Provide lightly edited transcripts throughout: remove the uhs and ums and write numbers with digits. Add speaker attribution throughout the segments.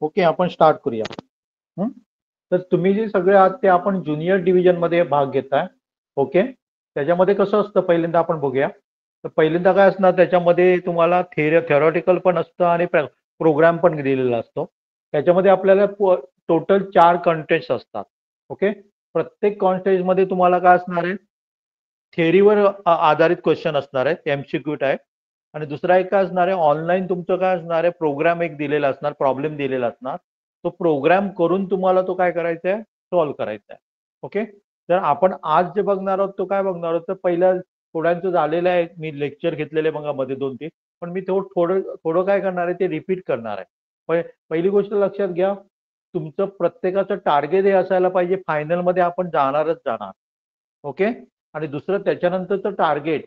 Speaker 1: Okay, आपण start करूया. हं? तर तुम्ही जे सगळे आहात ते आपण ज्युनियर डिव्हिजन मध्ये भाग घेताय. ओके, त्याच्यामध्ये कसं असतं पहिल्यांदा आपण बघूया. तर पहिल्यांदा काय असणार त्याच्यामध्ये तुम्हाला थेरॉटिकल पण असतं आणि प्रोग्राम पण दिलेला असतो. त्याच्यामध्ये आपल्याला टोटल 4 कॉन्टेस्ट असतात. ओके, प्रत्येक कॉन्टेस्ट मध्ये तुम्हाला काय असणार आहे, थेअरीवर आधारित क्वेश्चन असणार आहेत, एमसीक्यू टाईप. आणि दुसरा एक काय असणार आहे, ऑनलाईन तुमचं काय असणार आहे, प्रोग्राम एक दिलेला असणार, प्रॉब्लेम दिलेला असणार. तो प्रोग्राम करून तुम्हाला तो काय करायचा आहे, सॉल्व्ह करायचा आहे. ओके, तर आपण आज जे बघणार आहोत तो काय बघणार आहोत, तर पहिल्या थोड्यांचं झालेलं आहे, मी लेक्चर घेतलेले बघा मध्ये 2-3. पण मी थोडं थोडं काय करणार आहे ते रिपीट करणार आहे. पहिली गोष्ट लक्षात घ्या, तुमचं प्रत्येकाचं टार्गेट हे असायला पाहिजे, फायनलमध्ये आपण जाणारच जाणार. ओके, आणि दुसरं त्याच्यानंतरचं टार्गेट,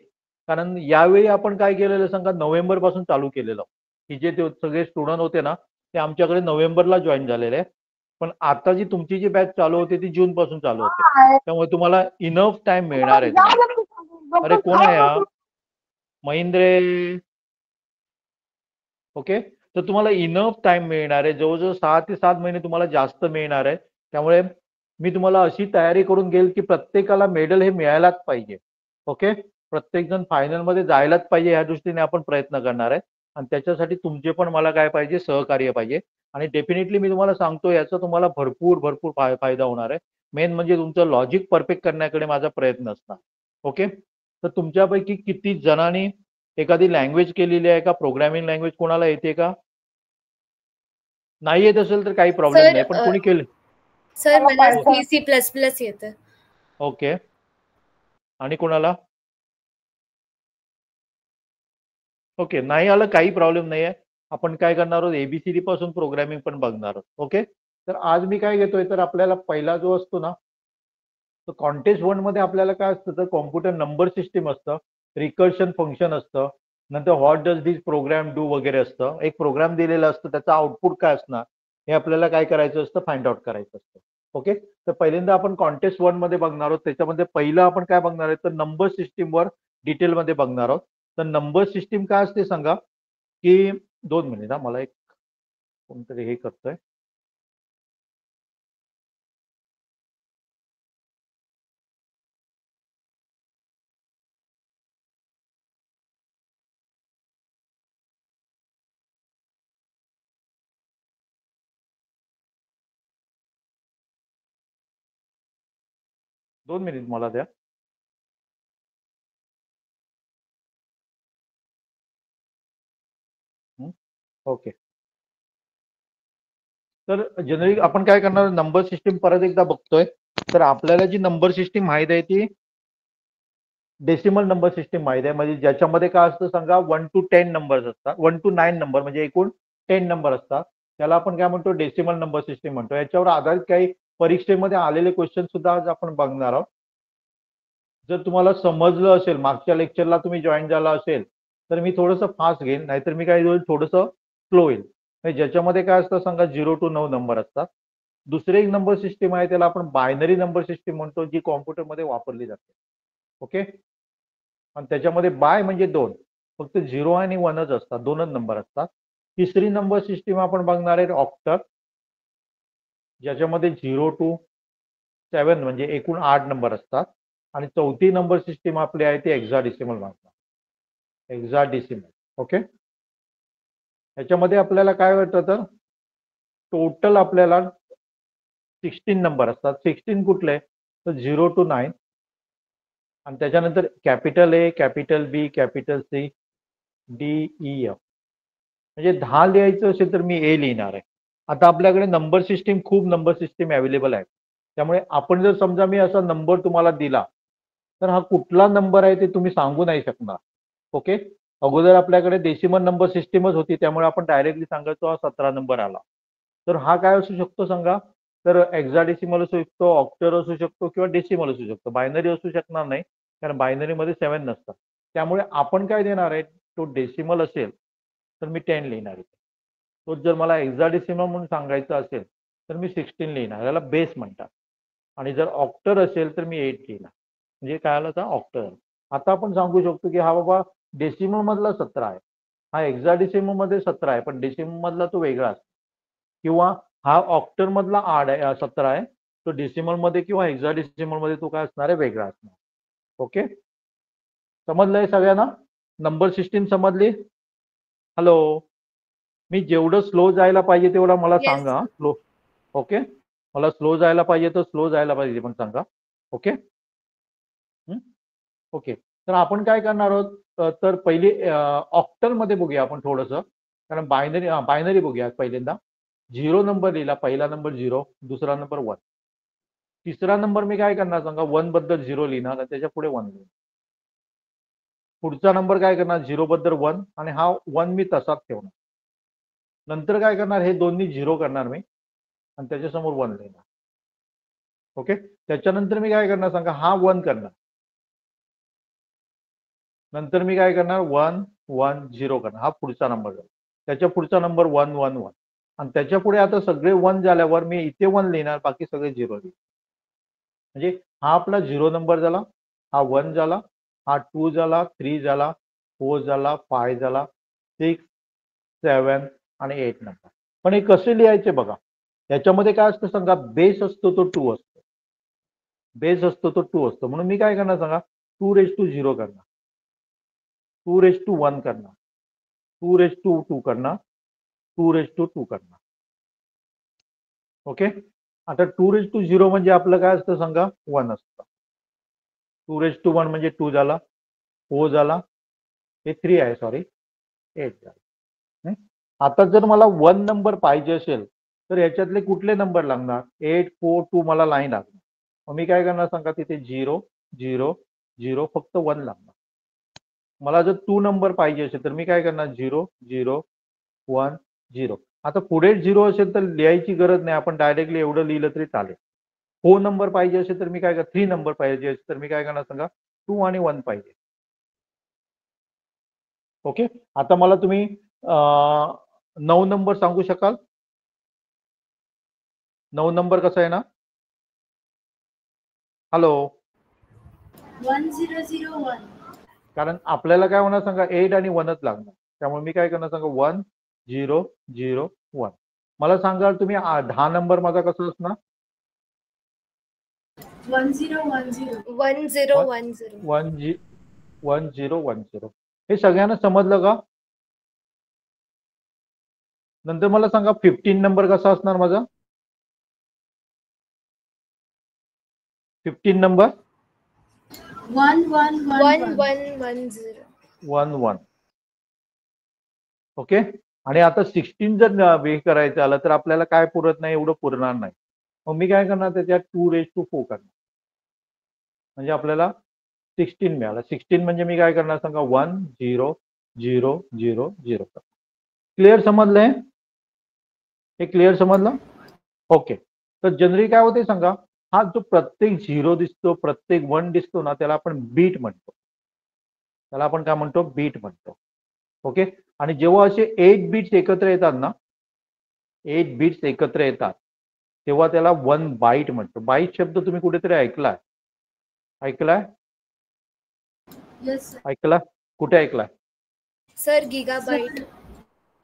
Speaker 1: कारण यावेळी आपण काय केलेलं सांगा, नोव्हेंबर पासून चालू केलेलं, की जे ते सगळे स्टुडंट होते ना ते आमच्याकडे नोव्हेंबरला जॉईन झालेले. पण आता जी तुमची जी बॅच चालू होते ती जून पासून चालू होते, त्यामुळे तुम्हाला इनफ टाइम मिळणार आहे तुम्हाला. अरे कोण आहे हा महेंद्रे? ओके, तर तुम्हाला इनफ टाइम मिळणार आहे, जवळजवळ 6 ते 7 महिने तुम्हाला जास्त मिळणार आहे. त्यामुळे मी तुम्हाला अशी तयारी करून घेईल की प्रत्येकाला मेडल हे मिळायलाच पाहिजे. ओके, प्रत्येकजण फायनलमध्ये जायलाच पाहिजे, या दृष्टीने आपण प्रयत्न करणार आहे. आणि त्याच्यासाठी तुमचे पण मला काय पाहिजे, सहकार्य पाहिजे. आणि डेफिनेटली मी तुम्हाला सांगतो याचा तुम्हाला भरपूर भरपूर फायदा होणार आहे. मेन म्हणजे तुमचं लॉजिक परफेक्ट करण्याकडे माझा प्रयत्न असणार. ओके, तर तुमच्यापैकी किती जणांनी एखादी लँग्वेज केलेली आहे का, प्रोग्रामिंग लँग्वेज कोणाला येते का? नाही येत असेल तर काही प्रॉब्लेम
Speaker 2: सर
Speaker 1: नाही, पण कोणी केले?
Speaker 2: सर मला C++ येतं.
Speaker 1: ओके, आणि कोणाला? ओके, नाही आलं काही प्रॉब्लेम नाही आहे. आपण काय करणार आहोत, एबीसीडी पासून प्रोग्रामिंग पण बघणार आहोत. ओके, तर आज मी काय घेतोय, तर आपल्याला पहिला जो असतो ना, तर कॉन्टेस्ट 1 मध्ये आपल्याला काय असतं, तर कॉम्प्युटर नंबर सिस्टीम असतं, रिकर्शन फंक्शन असतं, नंतर what does this program do वगैरे असतं. एक प्रोग्राम दिलेला असतं, त्याचा आउटपुट काय असणार हे आपल्याला काय करायचं असतं, फाइंड आउट करायचं असतं. ओके, तर पहिल्यांदा आपण कॉन्टेस्ट 1 मध्ये बघणार आहोत. त्याच्यामध्ये पहिलं आपण काय बघणार आहे, तर नंबर सिस्टीमवर डिटेलमध्ये बघणार आहोत. तर नंबर सिस्टीम काय असते सांगा, की 2 मिनिट हा, मला एक कोणतरी हे करतोय. दोन मिनिट मला द्या. ओके, तर जनरली आपण काय करणार, नंबर सिस्टीम परत एकदा बघतोय. तर आपल्याला जी नंबर सिस्टीम माहित आहे ती डेसिमल नंबर सिस्टीम माहित आहे, म्हणजे ज्याच्यामध्ये काय असतं सांगा, 1 to 10 नंबर्स असतात, 1 to 9 नंबर म्हणजे एकूण 10 नंबर असतात. त्याला आपण काय म्हणतो, डेसिमल नंबर सिस्टीम म्हणतो. याच्यावर आधारित काही परीक्षेमध्ये आलेले क्वेश्चन सुद्धा आज आपण बघणार आहोत. जर तुम्हाला समजलं असेल, मागच्या लेक्चरला तुम्ही जॉईन झाला असेल, तर मी थोडंसं फास्ट घेईन, नाहीतर मी काय होईल, थोडंसं स्लो होईल. ज्याच्यामध्ये काय असतं सांगा, 0 to 9 नंबर असतात. दुसरी एक नंबर सिस्टीम आहे, त्याला आपण बायनरी नंबर सिस्टीम म्हणतो, जी कॉम्प्युटरमध्ये वापरली जाते. ओके, आणि त्याच्यामध्ये बाय म्हणजे 2, फक्त 0 आणि 1च असतात, 2च नंबर असतात. तिसरी नंबर सिस्टीम आपण बघणार आहे ऑक्टर, ज्याच्यामध्ये 0 to 7 म्हणजे एकूण 8 नंबर असतात. आणि चौथी नंबर सिस्टीम आपली आहे ती हेक्साडेसिमल म्हणतात, हेक्साडेसिमल. ओके, याच्यामध्ये आपल्याला काय वाटतं, तर टोटल आपल्याला 16 नंबर असतात. 16 कुठले, तर 0 to 9, आणि त्याच्यानंतर capital A, capital B, capital C, D, E, F. म्हणजे 10 लिहायचं असेल तर मी ए लिहिणार आहे. आता आपल्याकडे नंबर सिस्टीम, खूप नंबर सिस्टीम अवेलेबल आहे. त्यामुळे आपण जर समजा मी असा नंबर तुम्हाला दिला, तर हा कुठला नंबर आहे ते तुम्ही सांगू नाही शकणार. ओके, अगोदर आपल्याकडे डेसिमल नंबर सिस्टीमच होती, त्यामुळे आपण डायरेक्टली सांगायचो हा 17 नंबर आला. तर हा काय असू शकतो सांगा, तर हेक्साडेसिमल असू शकतो, ऑक्टर असू शकतो, किंवा डेसिमल असू शकतो. बायनरी असू शकणार नाही, कारण बायनरीमध्ये 7 नसतात. त्यामुळे आपण काय देणार आहे, तो डेसिमल असेल तर मी 10 लिहिणार आहे. तो जर मला हेक्साडेसिमल म्हणून सांगायचं असेल तर मी 16 लिहिणार, याला बेस म्हणतात. आणि जर ऑक्टर असेल तर मी 8 लिहिणार, म्हणजे काय आलं, तर ऑक्टर. आता आपण सांगू शकतो की हा बाबा डेसिमल मधला 17 आहे, हा हेक्साडेसिमल मध्ये 17 आहे, पण डेसिमल मधला तो वेगळा असतो. किंवा हा ऑक्टल मधला 17 आहे, तो डेसिमल मध्ये किंवा हेक्साडेसिमल मध्ये तो काय असणार आहे, वेगळा असणार. ओके, समजलंय सगळ्यांना? नंबर सिस्टीम समजली? हॅलो, मी जेवढं स्लो जायला पाहिजे तेवढं मला
Speaker 2: येस
Speaker 1: सांगा. स्लो, ओके, मला स्लो जायला पाहिजे तर स्लो जायला पाहिजे पण सांगा. Okay, okay. तर आपण काय करणार आहोत, तर पहिली ऑक्टल मध्ये बघूया आपण थोडंसं, कारण बायनरी बघूया पहिल्यांदा. 0 नंबर लिहिला, पहिला नंबर 0, दुसरा नंबर 1, तिसरा नंबर मी काय करणार सांगा, 1 बद्दल 0 लिहिणार आणि त्याच्या पुढे 1 लिहिणार. पुढचा नंबर काय करणार, 0 बद्दल 1 आणि हा 1 मी तसाच ठेवणार. नंतर काय करणार, हे दोन्ही 0 करणार मी आणि त्याच्यासमोर 1 लिहिणार. ओके, त्याच्यानंतर मी काय करणार सांगा, हा 1 करणार. नंतर मी काय करणार, 1 1 0 करणार. हा पुढचा नंबर झाला. त्याच्या पुढचा नंबर 1 1 1 आणि त्याच्या पुढे आता सगळे 1 झाल्यावर मी इथे 1 लिहिणार, बाकी सगळे 0 लिहिणार. म्हणजे हा आपला 0 नंबर झाला, हा 1 झाला, हा 2 झाला, 3 झाला, 4 झाला, 5 झाला, 6 7 आणि 8 नंबर. पण हे कसे लिहायचे बघा, याच्यामध्ये काय असतं सांगा, बेस असतो तो 2 असतो. बेस असतो तो 2 असतो. म्हणून मी काय करणार सांगा, 2⁻0 करणार, 2⁻1 करणार, 2⁻2 करणार, 2⁻2 करणार. ओके, आता 2⁻0 म्हणजे आपलं काय असतं सांगा, 1 असतं. 2⁻1 म्हणजे 2 झाला, 4 झाला, हे 3 आहे, सॉरी 8 झाला. आता जर मला 1 नंबर पाहिजे असेल तर याच्यातले कुठले नंबर लागणार, 8 4 2 मला लाईन लागणार. मग मी काय करणार सांगा, तिथे 0 0 0 फक्त 1 लागणार. मला जर 2 नंबर पाहिजे असेल तर मी काय करणार, 0 0 1 0. आता पुढे 0 असेल तर लिहायची गरज नाही, आपण डायरेक्टली एवढं लिहिलं तरी चालेल. 4 नंबर पाहिजे असेल तर मी काय करणार, 3 नंबर पाहिजे असेल तर मी काय करणार सांगा, 2 आणि 1 पाहिजे. ओके, आता मला तुम्ही 9 नंबर सांगू शकाल? 9 नंबर कसा आहे ना? हॅलो,
Speaker 2: 1001.
Speaker 1: कारण आपल्याला काय होणार सांगा, 8 आणि 1च लागणार. त्यामुळे मी काय करणार सांगा, 1 0 0 1. मला सांगाल तुम्ही 10 नंबर माझा कसा असणार?
Speaker 2: 1010.
Speaker 1: 1 0 1 0. हे सगळ्यांना समजलं का? नंतर मला सांगा 15 नंबर कसा असणार माझा? 15 नंबर
Speaker 2: 1110.
Speaker 1: 1 1. ओके, आणि आता 16 जर वे करायचं आलं तर आपल्याला काय पुरत नाही, एवढं पुरणार नाही. मग मी काय करणार, त्याच्यात 2⁻4 करणार, म्हणजे आपल्याला 16 मिळालं. 16 म्हणजे मी काय करणार सांगा, 1 0 0 0 0. क्लिअर समजलंय? हे क्लिअर समजलं? ओके, तर जनरली काय होते सांगा, हा जो प्रत्येक 0 दिसतो, प्रत्येक 1 दिसतो ना, त्याला आपण बीट म्हणतो. त्याला आपण काय म्हणतो, बीट म्हणतो. ओके, आणि जेव्हा असे 8 बिट्स एकत्र येतात ना, 8 बिट्स एकत्र येतात तेव्हा त्याला 1 बाईट म्हणतो. बाईट शब्द तुम्ही कुठेतरी ऐकलाय? ऐकला? कुठे ऐकलाय?
Speaker 2: Sir gigabyte.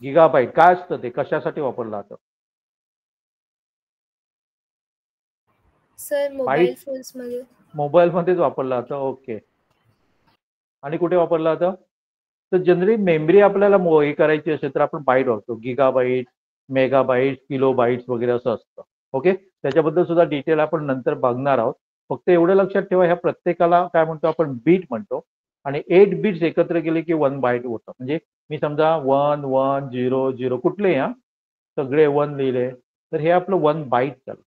Speaker 1: गिगाबाईट काय असतं, ते कशासाठी वापरलं जातं?
Speaker 2: सर मोबाईल
Speaker 1: बाईट
Speaker 2: फोन्स मध्ये.
Speaker 1: मोबाईलमध्येच वापरलं जातं. ओके, आणि कुठे वापरलं जातं? तर जनरली मेमरी आपल्याला हे करायची असेल तर आपण बाईट वापरतो. गिगाबाईट, मेगाबाईट, किलोबाईट्स वगैरे असं असतं. ओके, त्याच्याबद्दल सुद्धा डिटेल आपण नंतर बघणार आहोत. फक्त एवढं लक्षात ठेवा, ह्या प्रत्येकाला काय म्हणतो आपण, बीट म्हणतो. आणि 8 बिट्स एकत्र केले की 1 बाईट होतं. म्हणजे मी समजा 1 1 0 0 कुठले सगळे 1 लिहिले तर हे आपलं 1 बाईट झालं.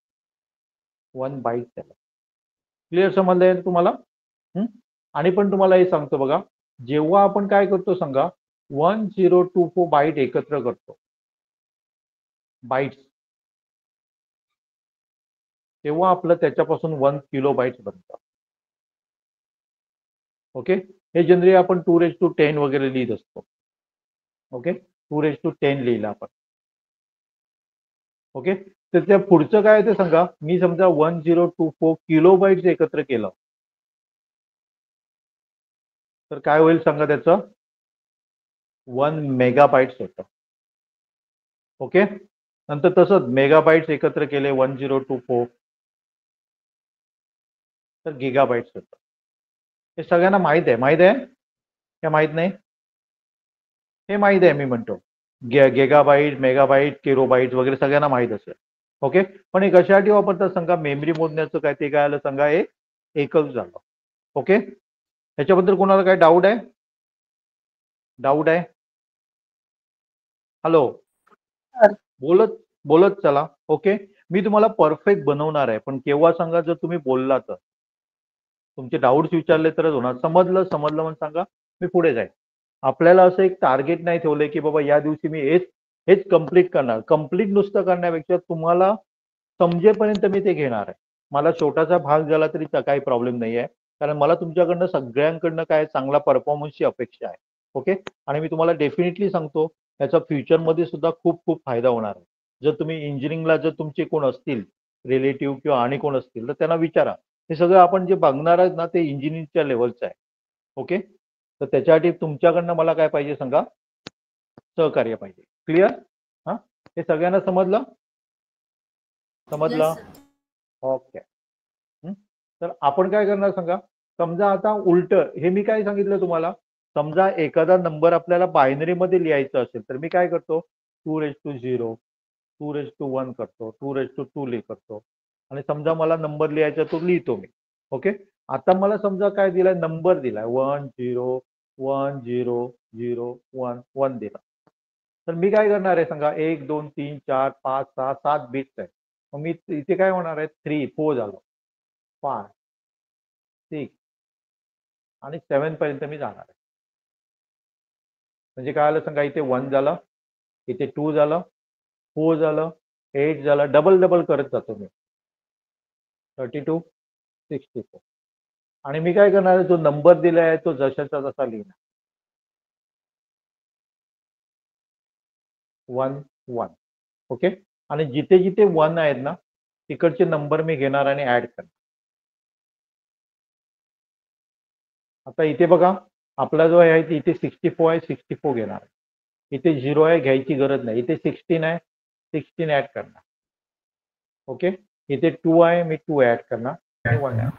Speaker 1: 1 बाईट झालं. क्लिअर समजलंय तुम्हाला? आणि पण तुम्हाला हे सांगतो बघा, जेव्हा आपण काय करतो सांगा, 1024 बाईट एकत्र करतो, बाईट्स, तेव्हा आपलं त्याच्यापासून 1 किलो बाईट्स बनतात. ओके, हे जनरली आपण 2⁻10 वगैरे लिहित असतो. ओके, 2⁻10 लिहिलं आपण. ओके, तर त्या पुढचं काय ते सांगा, मी समजा 1024 किलो बाईट्स एकत्र केलं तर काय होईल सांगा, त्याचं 1 मेगाबाईट्स होतं. ओके, नंतर तसंच मेगाबाईट्स एकत्र केले 1024 तर गिगाबाईट्स होतं. हे सगळ्यांना माहित आहे का माहित नाही? हे माहित आहे मी म्हणतो. गिगाबाईट, मेगाबाईट, किलोबाईट वगैरे सगळ्यांना माहित असेल. ओके. पण हे कशासाठी वापरतात सांगा? मेमरी मोजण्याचं काय ते काय आलं सांगा? हे एकक झालं. ओके. ह्याच्याबद्दल कोणाला काय डाऊट आहे? डाऊट आहे? हॅलो. बोलत बोलत चला. ओके. मी तुम्हाला परफेक्ट बनवणार आहे, पण केव्हा सांगा? जर तुम्ही बोलला तर. तुमचे डाऊट्स विचारले तरच होणार. समजलं म्हणून सांगा, मी पुढे जाईन. आपल्याला असं एक टार्गेट नाही ठेवलंय की बाबा या दिवशी मी हेच कम्प्लीट करणार. कम्प्लीट नुसतं करण्यापेक्षा तुम्हाला समजेपर्यंत मी ते घेणार आहे. मला छोटासा भाग झाला तरी काही प्रॉब्लेम नाही आहे. कारण मला तुमच्याकडनं सगळ्यांकडनं काय चांगला परफॉर्मन्सची अपेक्षा आहे. ओके. आणि मी तुम्हाला डेफिनेटली सांगतो त्याचा फ्युचरमध्ये सुद्धा खूप खूप फायदा होणार आहे. जर तुम्ही इंजिनिअरिंगला जर तुमचे कोण असतील रिलेटिव्ह किंवा आणि कोण असतील तर त्यांना विचारा. हे सगळं आपण जे बघणार आहेत ना ते इंजिनिअरिंगच्या लेवलचं आहे. ओके. तर त्याच्यासाठी तुमच्याकडनं मला काय पाहिजे सांगा? सहकार्य पाहिजे. क्लिअर? हां. हे सगळ्यांना समजलं? समजलं? ओके. तर आपण काय करणार सांगा? समजा आता उलट हे मी काय सांगितलं तुम्हाला? समजा एखादा नंबर आपल्याला बायनरीमध्ये लिहायचा असेल तर मी काय करतो? 2:0, 2:1 करतो, 2:2 करतो. आणि समजा मला नंबर लिहायचा तो लिहितो मी. ओके. आता मला समजा काय दिलाय? नंबर दिलाय 1 0 1 0 0 1 1 दिला. तर मी काय करणार आहे सांगा? 1 2 3 4 5 6 7 बिट्स आहेत. मग मी इथे काय होणार आहे? 3 4 झालं. 5 6 आणि 7 पर्यंत मी जाणार आहे. म्हणजे काय आलं सांगा? इथे 1 झालं, इथे 2 झालं, 4 झालं, 8 झालं, डबल डबल करत जातो मी. 32 64 आणि मी काय करणार आहे? जो नंबर दिलाय तो जशाचा तसा लिहिणार. 1 1. ओके. आणि जिथे जिथे 1 आहेत ना तिकडचे नंबर मी घेणार आणि ऍड करणार. आता इथे बघा आपला जो आहे इथे 64 आहे 64 घेणार. इथे 0 आहे घ्यायची गरज नाही. इथे 16 आहे 16 ऍड करणार. ओके. इथे 2 आहे मी 2 ऍड करणार आणि 1 ऍड.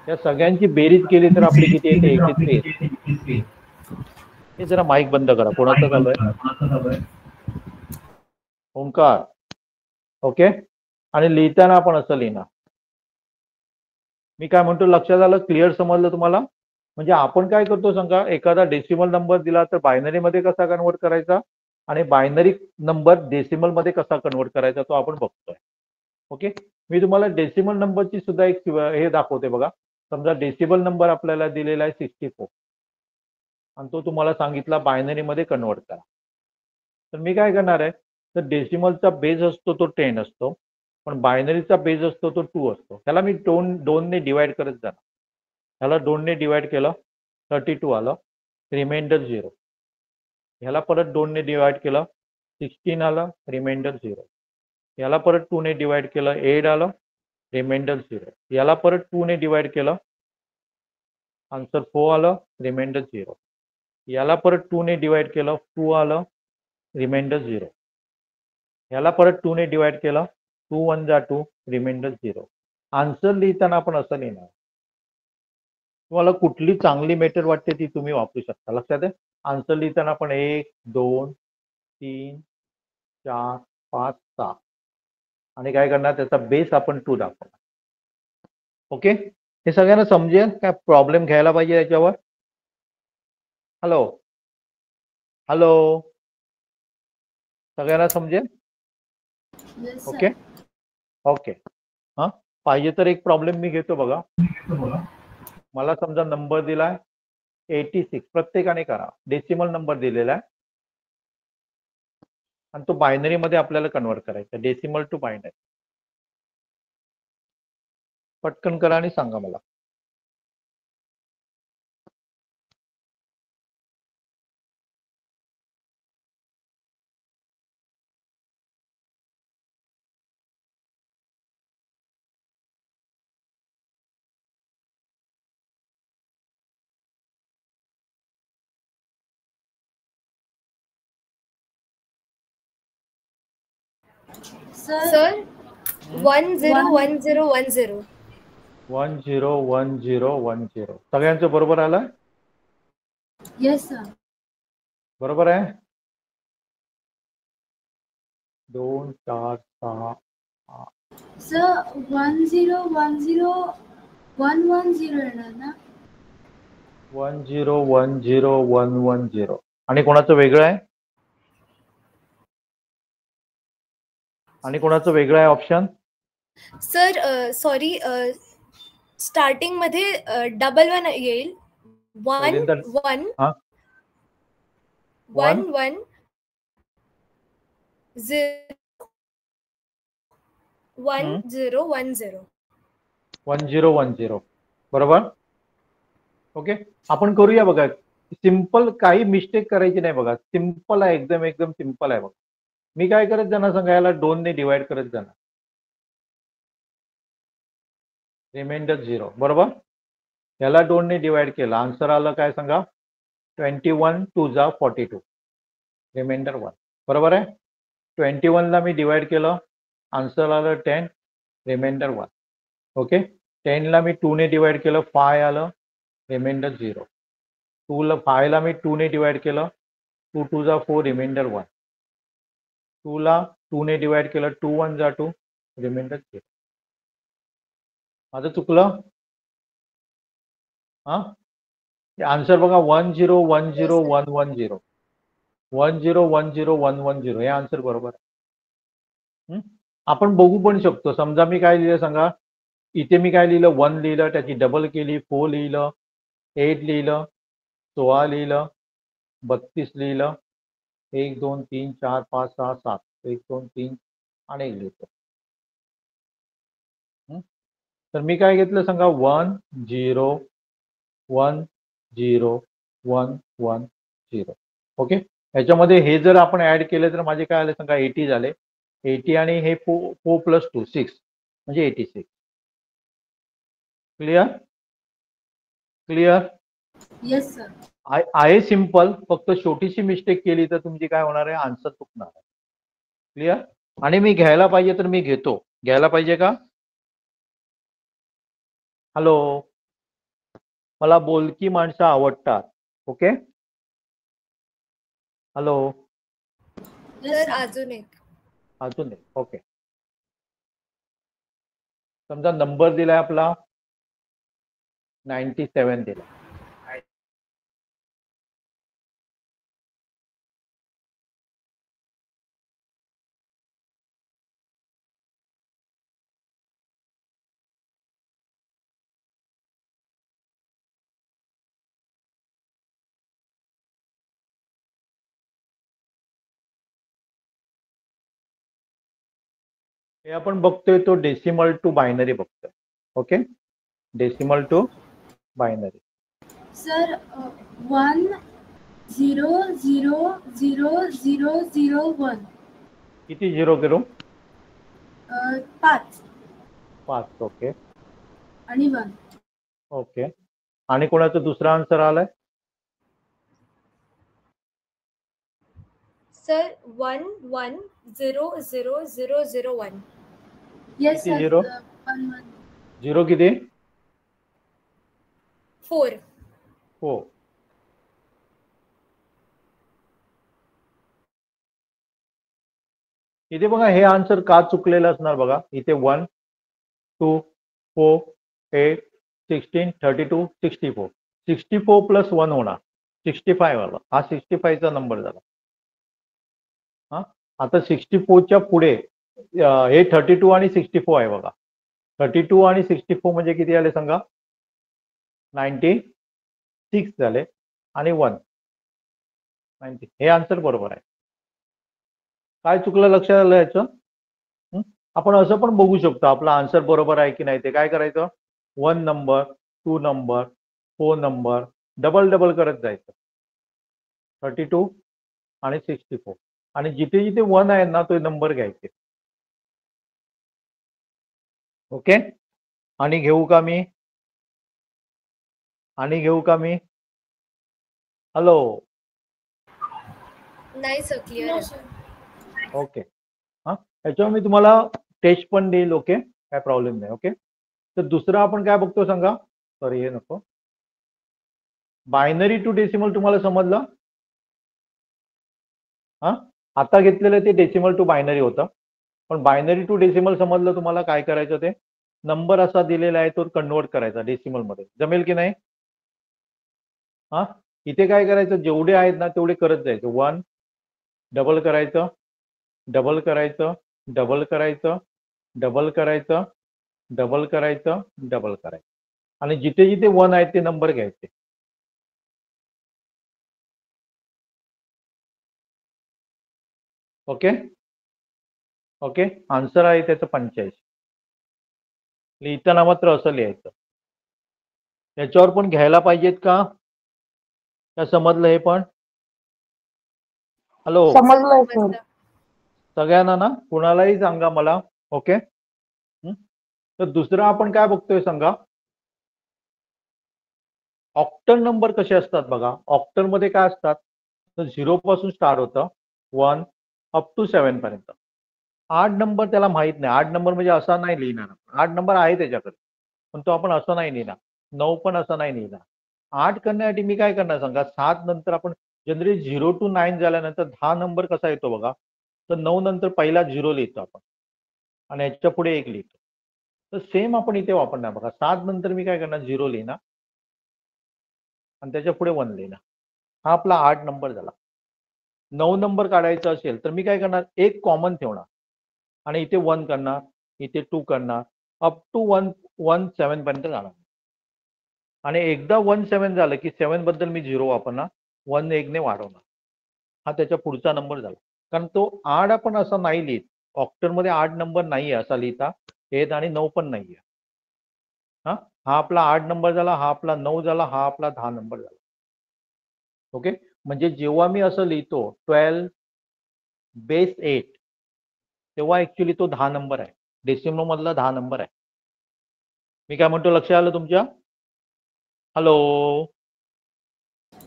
Speaker 1: या सगळ्यांची बेरीज केली तर आपली किती येते? 83 येते. हे जरा माईक बंद करा. कोणाचा चालू आहे? ओंकार. ओके. आणि लिहिताना आपण असं लिहिणार. मी काय म्हणतो लक्षात आलं? क्लिअर समजलं तुम्हाला? म्हणजे आपण काय करतो सांगा? एखादा डेसिमल नंबर दिला तर बायनरीमध्ये कसा कन्वर्ट करायचा आणि बायनरी नंबर डेसिमल मध्ये कसा कन्वर्ट करायचा तो आपण बघतोय. ओके. मी तुम्हाला डेसिमल नंबरची सुद्धा एक हे दाखवते बघा. समजा डेसिमल नंबर आपल्याला दिलेला आहे 64 आणि तो तुम्हाला सांगितला बायनरीमध्ये कन्वर्ट करा. तर मी काय करणार आहे? तर डेसिमलचा बेस असतो तो 10 असतो. पण बायनरीचा बेस असतो तो 2 असतो. त्याला मी 2 ने डिवाइड करत जाणार. ह्याला 2 ने डिवाइड केलं 32 आलं. रिमाइंडर 0. ह्याला परत 2 ने डिवाइड केलं 16 आलं. रिमाइंडर 0. याला परत 2 ने डिवाइड केलं 8 आलं. रिमाइंडर 0. याला परत 2 ने डिवाइड केलं आन्सर 4 आलं. रिमाइंडर 0. याला परत 2 ने डिवाइड केलं 2 आलं. रिमाइंडर 0. याला परत 2 ने डिवाइड केलं 2 1 जा 2 रिमाइंडर 0. आन्सर लिहिताना आपण असं लिहिणार. तुम्हाला कुठली चांगली मेथड वाटते ती तुम्ही वापरू शकता. लक्षात आहे? आन्सर लिहिताना आपण 1 2 3 4 5 6 आणि काय करणार? त्याचा बेस आपण 2 दाखवणार. ओके. हे सगळ्यांना समजेल? काय प्रॉब्लेम घ्यायला पाहिजे याच्यावर? Hello hello. सगळ्यांना समजेल? ओके. ओके. हां. पाहिजे तर एक प्रॉब्लेम मी घेतो बघा. मला समजा नंबर दिलाय 86. प्रत्येकाने करा. डेसिमल नंबर दिलेला आहे आणि तो बायनरीमध्ये आपल्याला कन्वर्ट करायचा. Decimal to binary. पटकन करा आणि सांगा मला.
Speaker 2: सर 101010.
Speaker 1: 101010. सगळ्यांचं बरोबर आलं?
Speaker 2: Yes sir.
Speaker 1: बरोबर आहे. 2 4 6.
Speaker 2: सर 10101110 येणार ना?
Speaker 1: 10101110. आणि कोणाचं वेगळं आहे? आणि कोणाचं वेगळं आहे ऑप्शन?
Speaker 2: सर सॉरी, स्टार्टिंग मध्ये डबल वन येईल.
Speaker 1: पहिल्यांदा
Speaker 2: 1
Speaker 1: हा
Speaker 2: 1 1 0 1010.
Speaker 1: 1010. बरोबर. ओके, आपण करूया बघा. सिंपल, काही मिस्टेक करायची नाही बघा. सिंपल आहे, एकदम एकदम सिंपल आहे बघा. मी काय करत जाणार सांगा, याला 2 ने डिवाइड करत जाणार. रिमाइंडर 0. बरोबर. याला 2 ने डिवाइड केलं, आन्सर आलं काय सांगा? 21 2 जा 42. रिमाइंडर 1. बरोबर आहे. 21 ला मी डिवाइड केलं, आन्सर आलं 10. रिमाइंडर 1. ओके. 10 ला मी 2 ने डिवाइड केलं, 5 आलं. रिमाइंडर 0. 5 ला मी 2 ने डिवाइड केलं, 2 2 जा 4. रिमाइंडर 1. 2 ला 2 ने डिवाइड केलं, 2 1 जा 2. रिमाइंडर 0. माझं चुकलं? हा, आन्सर बघा 10101110. 10101110 हे आन्सर बरोबर आहे. आपण बघू पण शकतो. समजा मी काय लिहिलं सांगा, इथे मी काय लिहिलं, 1 लिहिलं, त्याची डबल केली, 4 लिहिलं, 8 लिहिलं, 16 लिहिलं, 32 लिहिलं, 1 2 3 4 5 6 7, 1 2 3 आणि 1 लिहितो. तर मी काय घेतलं सांगा, 1 0 1 0 1 1 0. ओके. याच्यामध्ये हे जर आपण ऍड केले तर माझे काय आले सांगा, 80 झाले. 80 आणि हे 4 प्लस 2 6 म्हणजे 86. क्लिअर? क्लिअर?
Speaker 2: Yes sir.
Speaker 1: आहे सिंपल, फक्त छोटीशी मिस्टेक केली तर तुमची काय होणार आहे, आन्सर चुकणार आहे. क्लिअर? आणि मी घ्यायला पाहिजे तर मी घेतो. घ्यायला पाहिजे का? हॅलो, मला बोलकी माणसं आवडतात. ओके. हॅलो.
Speaker 2: सर अजून एक.
Speaker 1: अजून एक. ओके. समजा नंबर दिलाय आपला 97 दिला. हे आपण बघतोय तो डेसिमल टू बायनरी बघतोय. Okay. Decimal to binary.
Speaker 2: Sir 1 0 0 0 0 0 1.
Speaker 1: किती झिरो करू?
Speaker 2: 5
Speaker 1: 5. ओके.
Speaker 2: आणि 1.
Speaker 1: ओके. आणि कोणाचं दुसरा आन्सर आलाय?
Speaker 2: सर 1 1 0 0 0 0 1. येस
Speaker 1: किती
Speaker 2: सर.
Speaker 1: झिरो?
Speaker 2: 1 1.
Speaker 1: झिरो किती?
Speaker 2: 4.
Speaker 1: हो. इथे बघा, हे आन्सर का चुकलेलं असणार बघा. इथे 1 2 4 8 16 32 64. 64 प्लस 1 होणार 65 वाला. हा 65 चा नंबर झाला. हा, आता 64 च्या पुढे हे 32 आणि 64 आहे बघा. 32 आणि 64 म्हणजे किती आले सांगा? 96 झाले आणि 1 90. हे आन्सर बरोबर आहे. काय चुकलं लक्षात आलं याचं? आपण असं पण बघू शकतो आपला आन्सर बरोबर आहे की नाही. ते काय करायचं, 1 number 2 number 4 number double double करत जायचं. 32 आणि 64 आणि जिथे जिथे 1 आहे ना तो नंबर घ्यायचे. ओके. आणि घेऊ का मी? आणि घेऊ का मी? हॅलो.
Speaker 2: नाही सर, क्लिअर.
Speaker 1: ओके. हा, याच्यावर मी तुम्हाला टेस्ट पण देईल. ओके, काय प्रॉब्लेम नाही. ओके, तर दुसरं आपण काय बघतो सांगा. सॉरी, हे नको. बायनरी टू डेसिमल तुम्हाला समजलं. हा, आता घेतलेलं ते डेसिमल टू बायनरी होतं, पण बायनरी टू डेसिमल समजलं तुम्हाला. काय करायचं ते नंबर असा दिलेला आहे तो कन्वर्ट करायचा डेसिमल मध्ये. जमेल की नाही. हा, इथे काय करायचं, जेवढे आहेत ना तेवढे करत जायचं. 1 डबल करायचं, डबल करायचं, डबल करायचं, डबल करायचं, डबल करायचं, डबल करायचं, आणि जिथे जिथे 1 आहेत ते नंबर घ्यायचे. ओके ओके, आन्सर आहे त्याचं 85. लिहिताना मात्र असं लिहायचं. याच्यावर पण घ्यायला पाहिजेत का समजलं हे पण. हॅलो,
Speaker 3: समजलं सर.
Speaker 1: सगळ्यांना ना, कुणालाही सांगा मला. ओके, तर दुसरं आपण काय बघतोय सांगा. ऑक्टल नंबर कसे असतात बघा. ऑक्टल मध्ये काय असतात, तर 0 पासून स्टार्ट होतं, 1 अप टू 7 पर्यंत. 8 नंबर त्याला माहित नाही. 8 नंबर म्हणजे असा नाही लिहिणार. 8 नंबर आहे त्याच्याकडे, पण तो आपण असं नाही लिहिणार. 9 पण असं नाही लिहिणार. 8 करण्यासाठी मी काय करणार सांगा. 7 नंतर आपण जनरली 0 to 9 झाल्यानंतर 10 नंबर कसा येतो बघा. तर 9 नंतर पहिला 0 लिहितो आपण, आणि याच्या पुढे 1 लिहितो. तर सेम आपण इथे वापरणार बघा. 7 नंतर मी काय करणार, 0 लिहिणार, आणि त्याच्या पुढे 1 लिहिणार. हा आपला 8 नंबर झाला. 9 नंबर काढायचा असेल तर मी काय करणार, एक कॉमन ठेवणार, आणि इथे 1 करणार, इथे 2 करणार, अप टू 117 पर्यंत जाणार. आणि एकदा 17 झालं की 7 बद्दल मी 0 वापरणार, 1 1 ने वाढवणार. हा त्याच्या पुढचा नंबर झाला. कारण तो 8 आपण असा नाही लिहित. ऑक्टल मध्ये 8 नंबर नाहीये असा लिहिता येत, आणि 9 पण नाहीये. हा हा आपला 8 नंबर झाला, हा आपला 9 झाला, हा आपला 10 नंबर झाला. ओके, म्हणजे जेव्हा मी असं लिहितो 12 बेस 8, तेव्हा ऍक्च्युली तो 10 नंबर आहे. डेसिमल मधला 10 नंबर आहे. मी काय म्हणतो, लक्षात आलं तुमच्या. Hello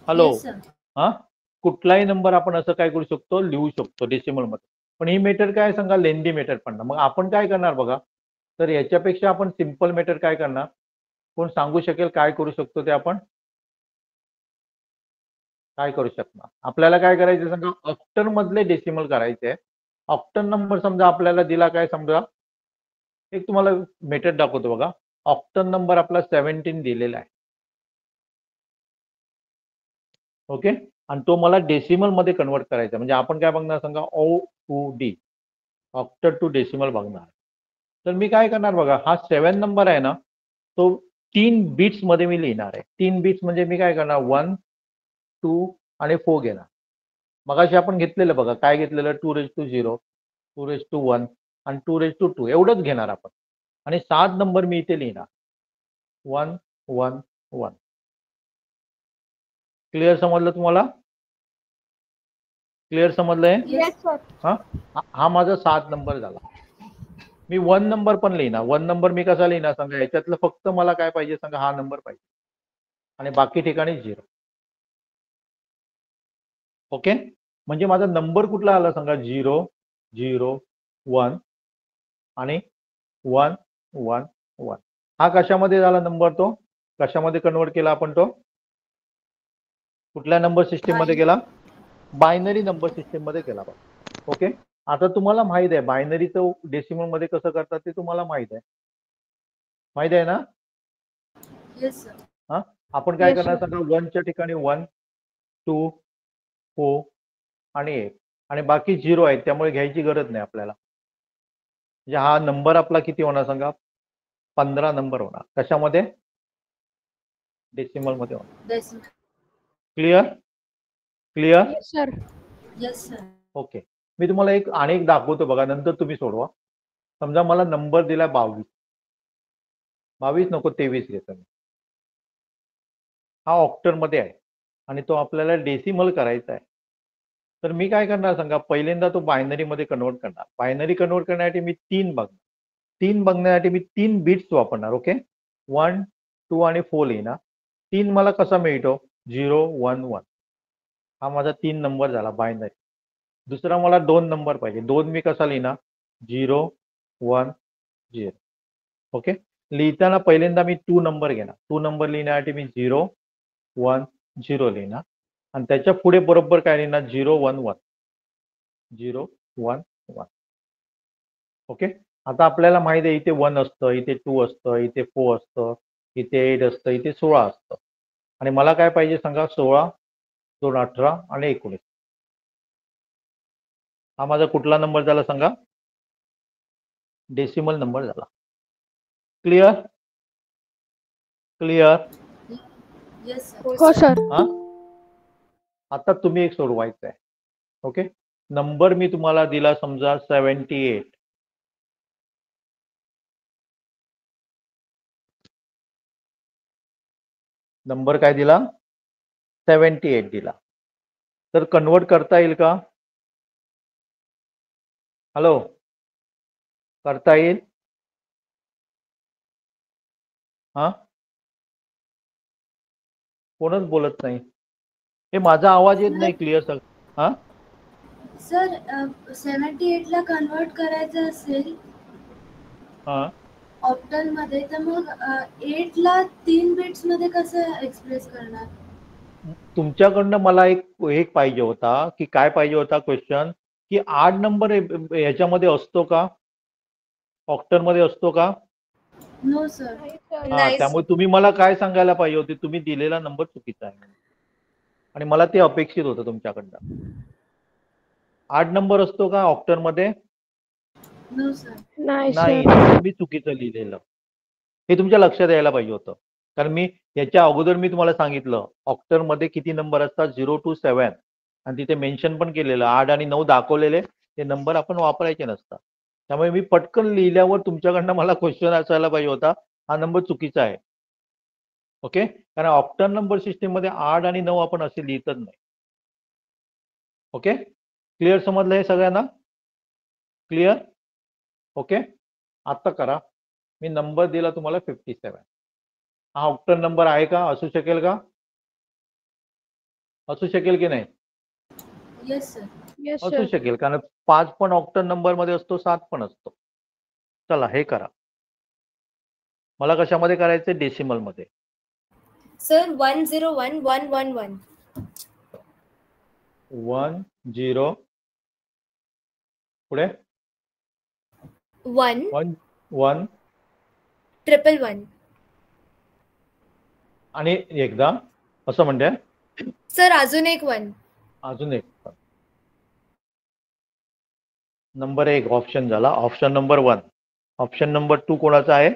Speaker 1: hello. हा, कुठलाही नंबर आपण असं काय करू शकतो, लिहू शकतो डेसिमल मध्ये. पण ही मेथड काय सांगा, लेंदी मेथड पण. मग आपण काय करणार बघा, तर याच्यापेक्षा आपण सिंपल मेथड काय करणार. कोण सांगू शकेल काय करू शकतो ते आपण. काय करू शकणार, आपल्याला काय करायचं सांगा. ऑक्टल मधले डेसिमल करायचे. ऑक्टल नंबर समजा आपल्याला दिला, काय समजा, एक तुम्हाला मेथड दाखवतो बघा. ऑक्टल नंबर आपला 17 दिलेला आहे. ओके, आणि तो मला डेसिमल मध्ये कन्वर्ट करायचा. म्हणजे आपण काय बघणार सांगा, O to D, octal to decimal बघणार. तर मी काय करणार बघा, हा 7 नंबर आहे ना, तो 3 बिट्स मध्ये मी लिहिणार आहे. 3 बिट्स म्हणजे मी काय करणार, 1 2 आणि 4 घेणार. मगाशी आपण घेतलेलं बघा, काय घेतलेलं, 2�0, 2⁴ आणि 2⁴ एवढंच घेणार आपण. आणि 7 नंबर मी इथे लिहिणार, 1 1 1. क्लिअर समजलं तुम्हाला. क्लिअर समजलंय.
Speaker 3: Yes sir.
Speaker 1: हा माझा 7 नंबर झाला. मी 1 नंबर पण लिहिणार. 1 नंबर मी कसा लिहिणार सांगा, याच्यातलं फक्त मला काय पाहिजे सांगा, हा नंबर पाहिजे, आणि बाकी ठिकाणी 0. ओके, म्हणजे माझा नंबर कुठला आला सांगा, 0 0 1 आणि 1 1 1. हा कशामध्ये झाला नंबर, तो कशामध्ये कन्वर्ट केला आपण, तो कुठल्या नंबर सिस्टीम मध्ये गेला, बायनरी नंबर सिस्टीम मध्ये गेला. ओके, आता तुम्हाला माहित आहे बायनरीचं डेसिमल मध्ये कसं करतात ते तुम्हाला माहित आहे ना.
Speaker 2: Yes sir.
Speaker 1: हा, आपण काय
Speaker 3: Yes,
Speaker 1: करणार
Speaker 3: sir.
Speaker 1: सांगा, 1 च्या ठिकाणी 1 2 4 आणि 1, आणि बाकी 0 आहेत, त्यामुळे घ्यायची गरज नाही आपल्याला. म्हणजे हा नंबर आपला किती होणार सांगा, 15 नंबर होणार. कशामध्ये, डेसिमल मध्ये होणार. Clear clear.
Speaker 3: Yes sir.
Speaker 2: Yes sir.
Speaker 1: Okay, मी तुम्हाला एक दाखवतो बघा, नंतर तुम्ही सोडवा. समजा मला नंबर दिला 22, 22 नको 23 घेतो मी. हा ऑक्टल मध्ये आहे, आणि तो आपल्याला डेसिमल करायचा आहे. तर मी काय करणार सांगा, पहिल्यांदा तो बायनरी मध्ये कन्वर्ट करणार. बायनरी कन्वर्ट करण्यासाठी मी 3 बघणार. 3 बघण्यासाठी मी 3 बिट्स वापरणार. ओके, 1 2 आणि 4 लिहिणार. 3 मला कसा मिळतो, 0 1 1. हा माझा 3 नंबर झाला बायनरी. दुसरा मला 2 नंबर पाहिजे. 2 मी कसा लिहिणार, 0 1 0. ओके, लिहिताना पहिल्यांदा मी 2 नंबर घेणार. 2 नंबर लिहिण्यासाठी मी 0 1 0 लिहिणार आणि त्याच्या पुढे बरोबर काय लिहिणार 0 1 1 0 1 1. ओके, आता आपल्याला माहिती आहे इथे 1 असतं, इथे 2 असतं, इथे 4 असतं, इथे 8 असतं, इथे 16 असतं आणि मला काय पाहिजे सांगा 16 2 18 आणि 19. हा माझा कुठला नंबर झाला सांगा? डेसिमल नंबर झाला. क्लिअर? क्लिअर?
Speaker 3: हो सर.
Speaker 1: हा, आता तुम्ही एक सोडवायचं आहे. ओके, नंबर मी तुम्हाला दिला समजा 78. नंबर काय दिला? 78 दिला. तर कन्वर्ट करता येईल का? हॅलो, करता येईल? हा, कोणच बोलत नाही. हे माझा आवाज येत नाही क्लिअर सर. हा
Speaker 3: सर 78 ला कन्वर्ट करायचं असेल
Speaker 1: हा,
Speaker 3: ऑक्टल मध्ये तर मग 8 ला 3 बिट्स मध्ये कसं एक्सप्रेस करणार?
Speaker 1: तुमच्याकडनं मला एक पाहिजे होता की काय पाहिजे होता क्वेश्चन की 8 नंबर याच्यामध्ये असतो का? ऑक्टल मध्ये असतो का?
Speaker 3: No sir.
Speaker 1: हा,
Speaker 2: नाही
Speaker 1: त्यामुळे तुम्ही मला काय सांगायला पाहिजे होते, तुम्ही दिलेला नंबर चुकीचा आहे आणि मला ते अपेक्षित होतं तुमच्याकडनं. 8 नंबर असतो का ऑक्टल मध्ये?
Speaker 3: No sir.
Speaker 1: नाही, तुम्ही चुकीचं लिहिलेलं. हे तुमच्या लक्षात यायला पाहिजे होतं. कारण मी याच्या अगोदर मी तुम्हाला सांगितलं ऑक्टल मध्ये किती नंबर असतात 0 to 7 आणि तिथे मेन्शन पण केलेलं 8 आणि 9 दाखवलेले ते नंबर आपण वापरायचे नसतात. त्यामुळे मी पटकन लिहिल्यावर तुमच्याकडनं मला क्वेश्चन असायला पाहिजे होता हा नंबर चुकीचा आहे. ओके, कारण ऑक्टल नंबर सिस्टीम मध्ये 8 आणि 9 आपण असे लिहितच नाही. ओके, क्लिअर समजलं हे सगळ्यांना? क्लिअर? ओके, आता करा. मी नंबर दिला तुम्हाला 57. हा ऑक्टल नंबर आहे का? असू शकेल का? असू शकेल की नाही?
Speaker 3: Yes sir.
Speaker 1: असू शकेल, कारण 5 पण ऑक्टल नंबर मध्ये असतो, 7 पण असतो. चला हे करा. मला कशामध्ये करायचंय? डेसिमल मध्ये.
Speaker 2: सर 101111.
Speaker 1: 1 0 पुढे
Speaker 2: 1
Speaker 1: 1 1
Speaker 2: 111.
Speaker 1: आणि एकदा असं म्हणते.
Speaker 2: सर अजून एक 1.
Speaker 1: अजून एक नंबर 1 ऑप्शन झाला. Option number 1. ऑप्शन नंबर 2 कोणाचा आहे?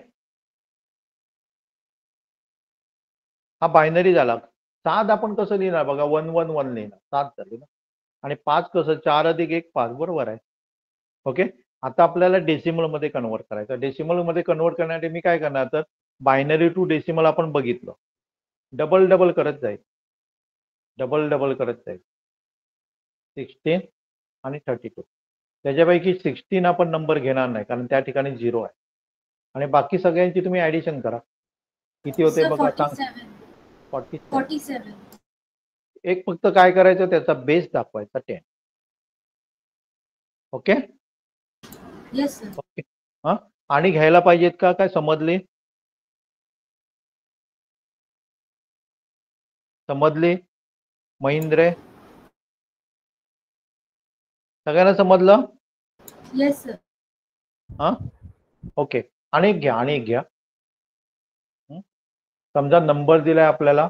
Speaker 1: हा बायनरी झाला. 7 आपण कसं लिहिणार बघा 1 1 1 लिहिणार 7 झाले ना आणि 5 कसं 4 अधिक 1 5 बरोबर आहे. ओके, आता आपल्याला डेसिमल मध्ये कन्वर्ट करायचं. डेसिमल मध्ये कन्वर्ट करण्यासाठी मी काय करणार तर बायनरी टू डेसिमल आपण बघितलं. डबल डबल करत जाईल. डबल डबल करत जाईल. 16 आणि 32. त्याच्यापैकी 16 आपण नंबर घेणार नाही कारण त्या ठिकाणी 0 आहे आणि बाकी सगळ्यांची तुम्ही ऍडिशन करा. किती होते
Speaker 3: सर
Speaker 1: बघा सांग.
Speaker 3: 47.
Speaker 1: 47.
Speaker 3: 47.
Speaker 1: एक फक्त काय करायचं त्याचा बेस दाखवायचा 10. ओके.
Speaker 3: Yes sir.
Speaker 1: ओके, हा आणि घ्यायला पाहिजेत का? काय समजले? समजले महेंद्र? सगळ्यांना समजलं?
Speaker 3: Yes sir.
Speaker 1: हा, ओके. आणि घ्या आणि घ्या. समजा नंबर दिलाय आपल्याला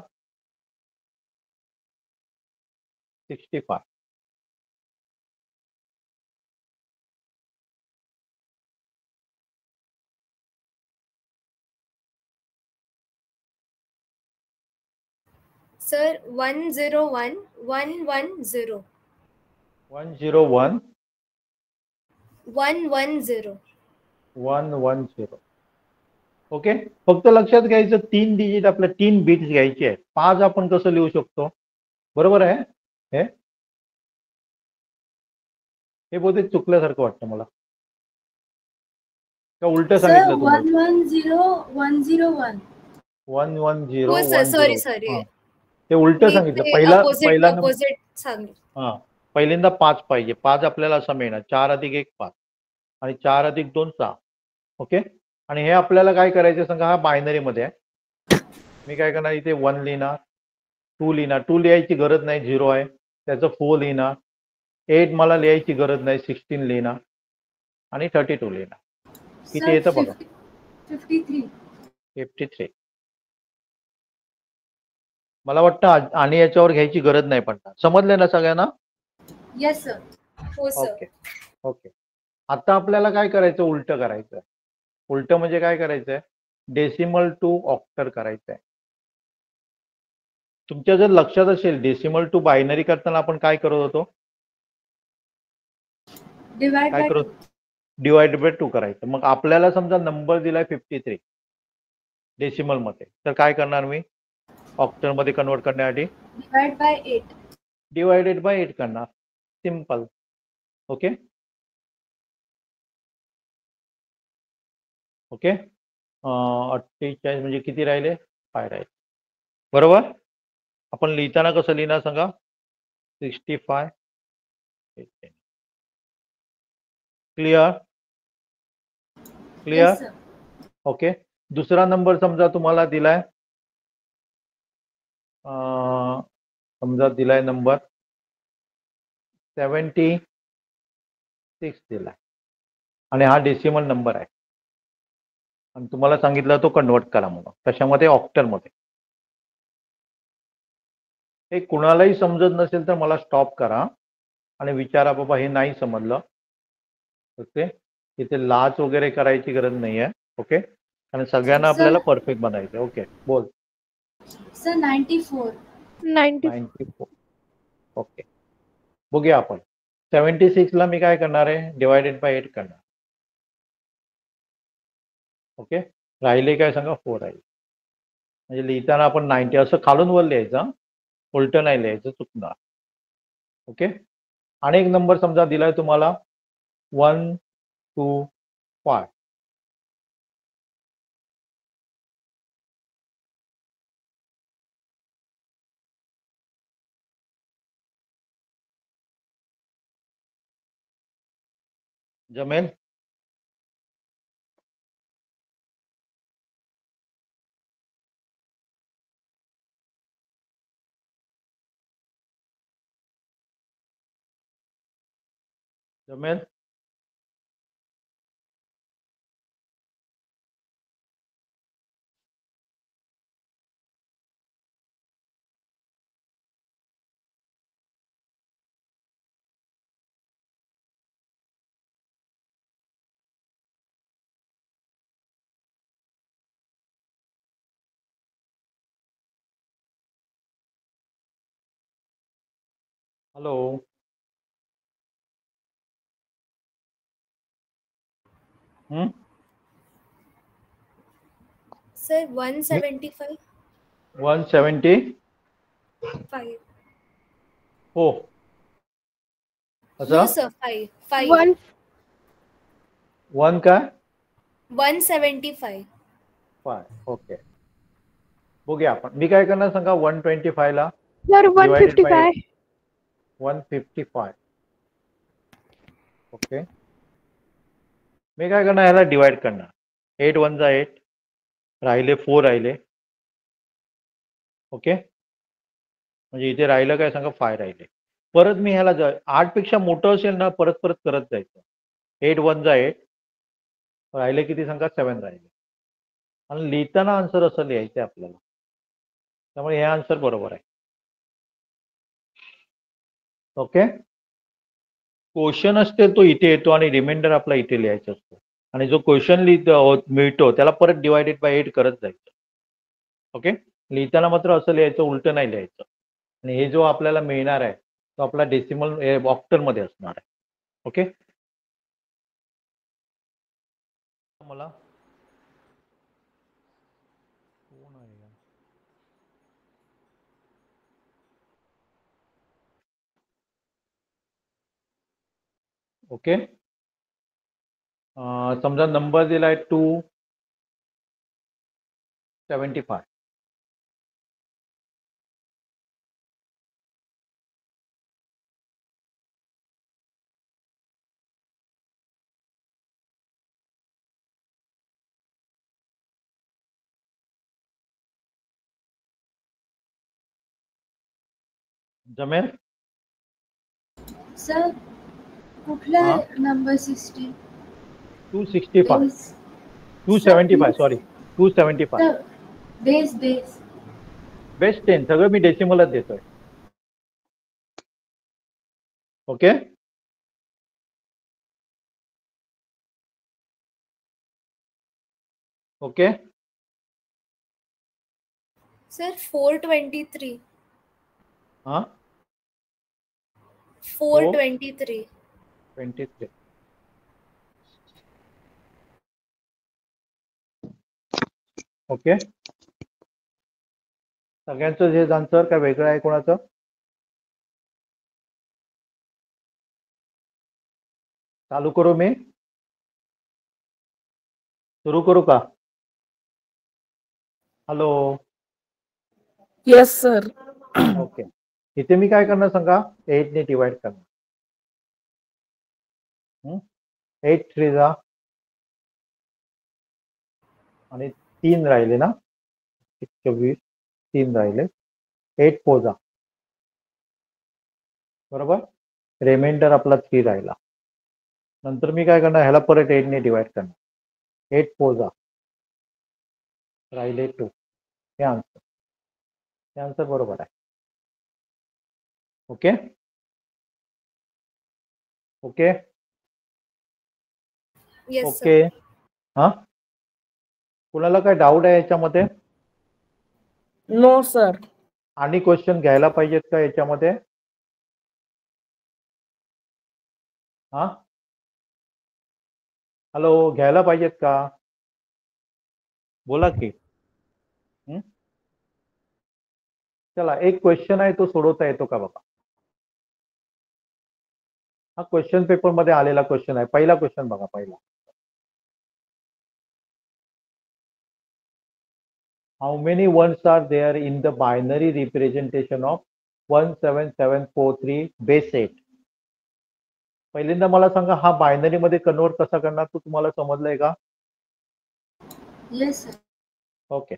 Speaker 1: 65.
Speaker 2: सर 101110.
Speaker 1: 101
Speaker 2: 110.
Speaker 1: 110. ओके, फक्त लक्षात घ्यायचं 3 डिजिट आपल्या 3 बिट्स घ्यायचे आहेत. 5 आपण कसं लिहू शकतो? बरोबर आहे हे बहुतेक चुकल्यासारखं वाटतं मला. का उलट सांगितलं तुम्हाला?
Speaker 3: 110101.
Speaker 1: 110
Speaker 2: हो सर,
Speaker 1: 10.
Speaker 2: सॉरी.
Speaker 1: ते उलट
Speaker 2: मी
Speaker 1: सांगितलं.
Speaker 2: ते
Speaker 1: पहिला
Speaker 2: अपोजिट सांगितलं.
Speaker 1: हा, पहिल्यांदा 5 पाहिजे. 5 आपल्याला असं मिळणार 4 अधिक 1 5. आणि 4 अधिक 2 6. ओके. आणि हे आपल्याला काय करायचं सांगा, हा बायनरी मध्ये आहे. मी काय करणार इथे 1 लिहिणार, 2 लिहिणार. 2 लिहायची गरज नाही, 0 आहे. त्याचं 4 लिहिणार. 8 मला लिहायची गरज नाही, 16 लिहिणार आणि 32 लिहिणार. किती
Speaker 3: सर
Speaker 1: येतं बघा,
Speaker 3: 53.
Speaker 1: 53. मला वाटतं आणि याच्यावर घ्यायची गरज नाही पडणार. समजले ना सगळ्यांना?
Speaker 3: Yes sir.
Speaker 2: हो सर.
Speaker 1: Okay okay. आता आपल्याला काय करायचं, उलट करायचं. उलट म्हणजे काय करायचंय, डेसिमल टू ऑक्टर करायचंय. तुमच्या जर लक्षात असेल, डेसिमल टू बायनरी करताना आपण काय करत होतो,
Speaker 3: डिवाइड
Speaker 1: काय
Speaker 3: बाय
Speaker 1: करत,
Speaker 3: 2.
Speaker 1: डिवाइड बाय 2 करायचं. मग आपल्याला समजा नंबर दिलाय 53 डेसिमल मध्ये, तर काय करणार मी, ऑक्टर मध्ये कन्वर्ट करण्यासाठी
Speaker 3: डिवाइड बाय 8.
Speaker 1: डिवायडेड बाय 8 करणार. सिंपल. Okay okay. 48 म्हणजे किती राहिले, 5 राहिले. बरोबर. आपण लिहिताना कसं लिहिणार सांगा, 65. Clear clear.
Speaker 3: Yes sir.
Speaker 1: Okay. दुसरा नंबर समजा तुम्हाला दिलाय, समजा दिलाय नंबर 76 दिलाय आणि हा डेसिमल नंबर आहे आणि तुम्हाला सांगितलं तो कन्वर्ट करा म्हणून कशामध्ये, ऑक्टर मध्ये. हे कुणालाही समजत नसेल तर मला स्टॉप करा आणि विचारा, बाबा हे नाही समजलं. ओके. इथे लाच वगैरे करायची गरज नाही आहे. ओके. आणि सगळ्यांना
Speaker 3: सर
Speaker 1: आपल्याला परफेक्ट बनायचं. ओके बोल.
Speaker 3: सर 94.
Speaker 1: 94. ओके. बघूया आपण. 76 ला मी काय करणार आहे, डिवायडेड बाय 8 करणार. ओके. राहिले काय सांगा, 4 राहिले. म्हणजे लिहिताना आपण 90 असं खालून वर लिहायचं, उलट नाही लिहायचं, चुकणार. ओके. आणि एक नंबर समजा दिलाय तुम्हाला 1 2 5. जमेल. जमेल. हॅलो.
Speaker 2: सर 175.
Speaker 1: 170.
Speaker 2: 5.
Speaker 1: हो
Speaker 2: नो
Speaker 1: असं
Speaker 2: सर, 5. 5.
Speaker 1: 1 काय
Speaker 2: 175.
Speaker 1: 5. ओके. बघूया आपण. मी काय करणार सांगा, 125 ला
Speaker 4: सर
Speaker 1: डिवायडेड बाय
Speaker 4: 155.
Speaker 1: 155. ओके. मी काय करणार, ह्याला डिवाइड करणार. 8 1 जा 8 राहिले, 4 राहिले. ओके. म्हणजे इथे राहिलं काय सांगा, 5 राहिले. परत मी ह्याला 8 पेक्षा मोठं असेल ना, परत परत करत जायचं. 8 1 जा 8 राहिले, किती सांगा, 7 राहिले. आणि लिहिताना आन्सर असं लिहायचं आपल्याला. त्यामुळे हे आन्सर बरोबर आहे. ओके. क्वेश्चन असते तो इथे येतो आणि रिमाइंडर आपला इथे लिहायचा असतो. आणि जो क्वेश्चन मिळतो त्याला परत डिवायडेड बाय 8 करत जायचं. ओके. लिहिताना मात्र असं लिहायचं, उलट नाही लिहायचं. आणि हे जो आपल्याला मिळणार आहे तो आपला डेसिमल ऑक्टर मध्ये असणार आहे. ओके. मला ओके. समजा नंबर दिलाय 275. जमेल?
Speaker 3: सर कुठला
Speaker 1: हा?
Speaker 3: Number 60?
Speaker 1: 265
Speaker 3: Sir,
Speaker 1: 275
Speaker 3: please.
Speaker 1: Sorry 275
Speaker 3: sir base
Speaker 1: best 10 सगळं मी डेसिमलच देतोय. ओके. ओके.
Speaker 2: Sir, 423.
Speaker 1: हा
Speaker 2: 423.
Speaker 1: 23. ओके. सगळ्यांचं जे आन्सर काय वेगळं आहे कोणाचं? चालू करू मी? सुरू करू का? हॅलो.
Speaker 4: Yes sir.
Speaker 1: ओके. इथे मी काय करणार सांगा? 8 ने डिवाइड करणार. 8 3 जा आणि 3 राहिले ना, 24 3 राहिले, 8 4 जा बरोबर. रिमाइंडर आपला 3 राहिला. नंतर मी काय करणार, ह्याला परत 8 ने डिवाइड करणार. 8 4 जा राहिले 2. हे आन्सर बरोबर आहे. Okay. Okay.
Speaker 2: Yes,
Speaker 1: okay.
Speaker 2: sir.
Speaker 1: हा कुणाला काय डाऊट आहे याच्यामध्ये?
Speaker 4: No sir.
Speaker 1: आणि क्वेश्चन घ्यायला पाहिजेत का याच्यामध्ये? हा हॅलो, घ्यायला पाहिजेत का? बोला की. चला, एक क्वेश्चन आहे तो सोडवता येतो का बघा. हा क्वेश्चन पेपर मध्ये आलेला क्वेश्चन आहे. पहिला क्वेश्चन बघा. पहिला, how many ones are there in the binary representation of 17743 base 8? पहिल्यांदा मला सांगा, हा बायनरी मध्ये कन्वर्ट कसा करणार तो तुम्हाला समजलंय का?
Speaker 3: Yes sir.
Speaker 1: ओके.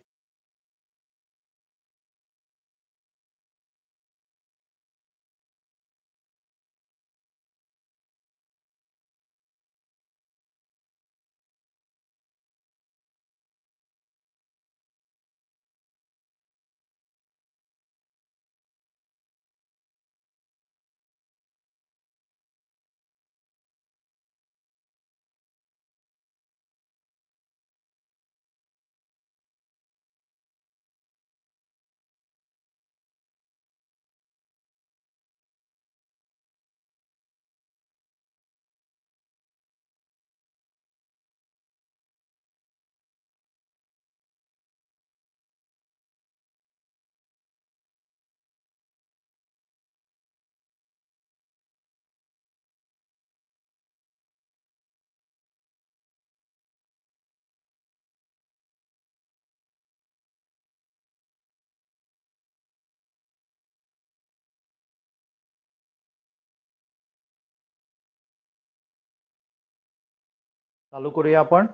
Speaker 1: चालू करूया आपण.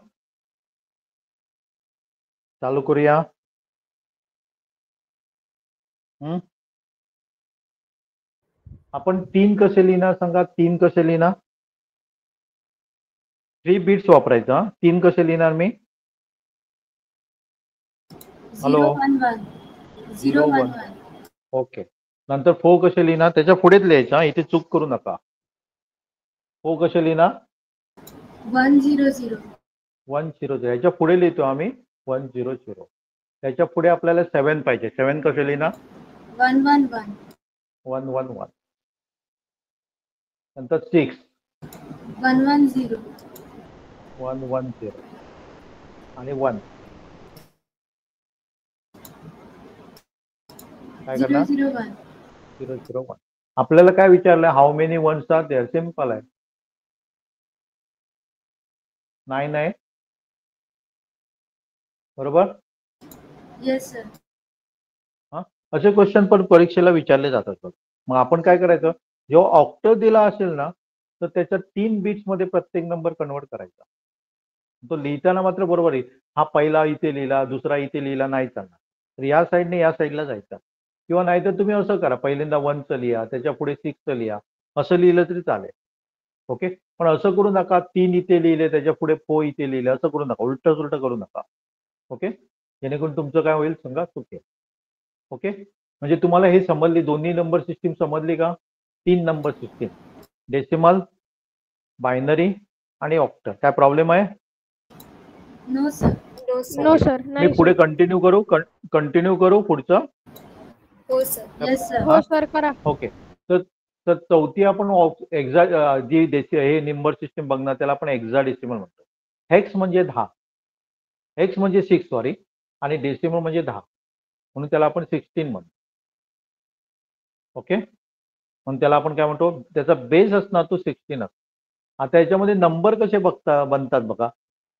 Speaker 1: चालू करूया. आपण 3 कसे लिहिणार सांगा? 3 कसे लिहिणार? 3 बिट्स वापरायचं. 3 कसे लिहिणार मी? हॅलो.
Speaker 3: 011.
Speaker 1: ओके. नंतर 4 कसे लिहिणार? त्याच्या पुढेच लिहायचं. इथे चूक करू नका. 4 कसे लिहिणार?
Speaker 3: 100.
Speaker 1: 100. याच्या पुढे लिहितो आम्ही 100. त्याच्या पुढे आपल्याला 7 पाहिजे. 7 कसे लिहिणार?
Speaker 3: 111.
Speaker 1: 111. नंतर 6
Speaker 3: 110.
Speaker 1: 110 आणि 1 काय करणार?
Speaker 3: 001.
Speaker 1: 001. आपल्याला काय विचारलंय? How many ones are there? Simple आहे. 9 आहे बरोबर.
Speaker 3: Yes sir.
Speaker 1: असे क्वेश्चन पण परीक्षेला विचारले जातात. मग आपण काय करायचं, जेव्हा ऑक्टल दिला असेल ना, तर त्याच्या 3 बिट्स मध्ये प्रत्येक नंबर कन्वर्ट करायचा. तो लिहिताना मात्र बरोबर आहे. हा पहिला इथे लिहिला, दुसरा इथे लिहिला नाही चालणार. तर या साईडने या साईडला जायचा. किंवा नाहीतर तुम्ही असं करा, पहिल्यांदा 1चं लिहा, त्याच्या पुढे 6चं लिहा, असं लिहिलं तरी चालेल. ओके, पण असं करू नका 3 इथे लिहिले त्याच्या पुढे 4 इथे लिहिले, असं करू नका, उलट सुलट करू नका. ओके, जेणेकरून तुमचं काय होईल सांगा, चुकेल. ओके, म्हणजे तुम्हाला हे समजली, दोन्ही नंबर सिस्टीम समजली का? 3 नंबर सिस्टीम, डेसिमल, बायनरी आणि ऑक्टल. काय प्रॉब्लेम आहे?
Speaker 3: No sir.
Speaker 2: No sir.
Speaker 4: No sir.
Speaker 1: मी
Speaker 4: नाही
Speaker 1: पुढे
Speaker 4: सर.
Speaker 1: कंटिन्यू करू पुढचं?
Speaker 2: हो सर.
Speaker 3: Yes sir.
Speaker 4: हो सर करा.
Speaker 1: ओके, तर तर चौथी आपण जी हे नंबर सिस्टीम बघणार त्याला आपण हेक्साडेसिमल म्हणतो. हेक्स म्हणजे 10, हेक्स म्हणजे 6 सॉरी, आणि डेसिमल म्हणजे 10, म्हणून त्याला आपण 16 म्हणतो. ओके, म्हणून त्याला आपण काय म्हणतो, त्याचा बेस असणार तो 16 असतो. आता याच्यामध्ये नंबर कसे बनतात बघा,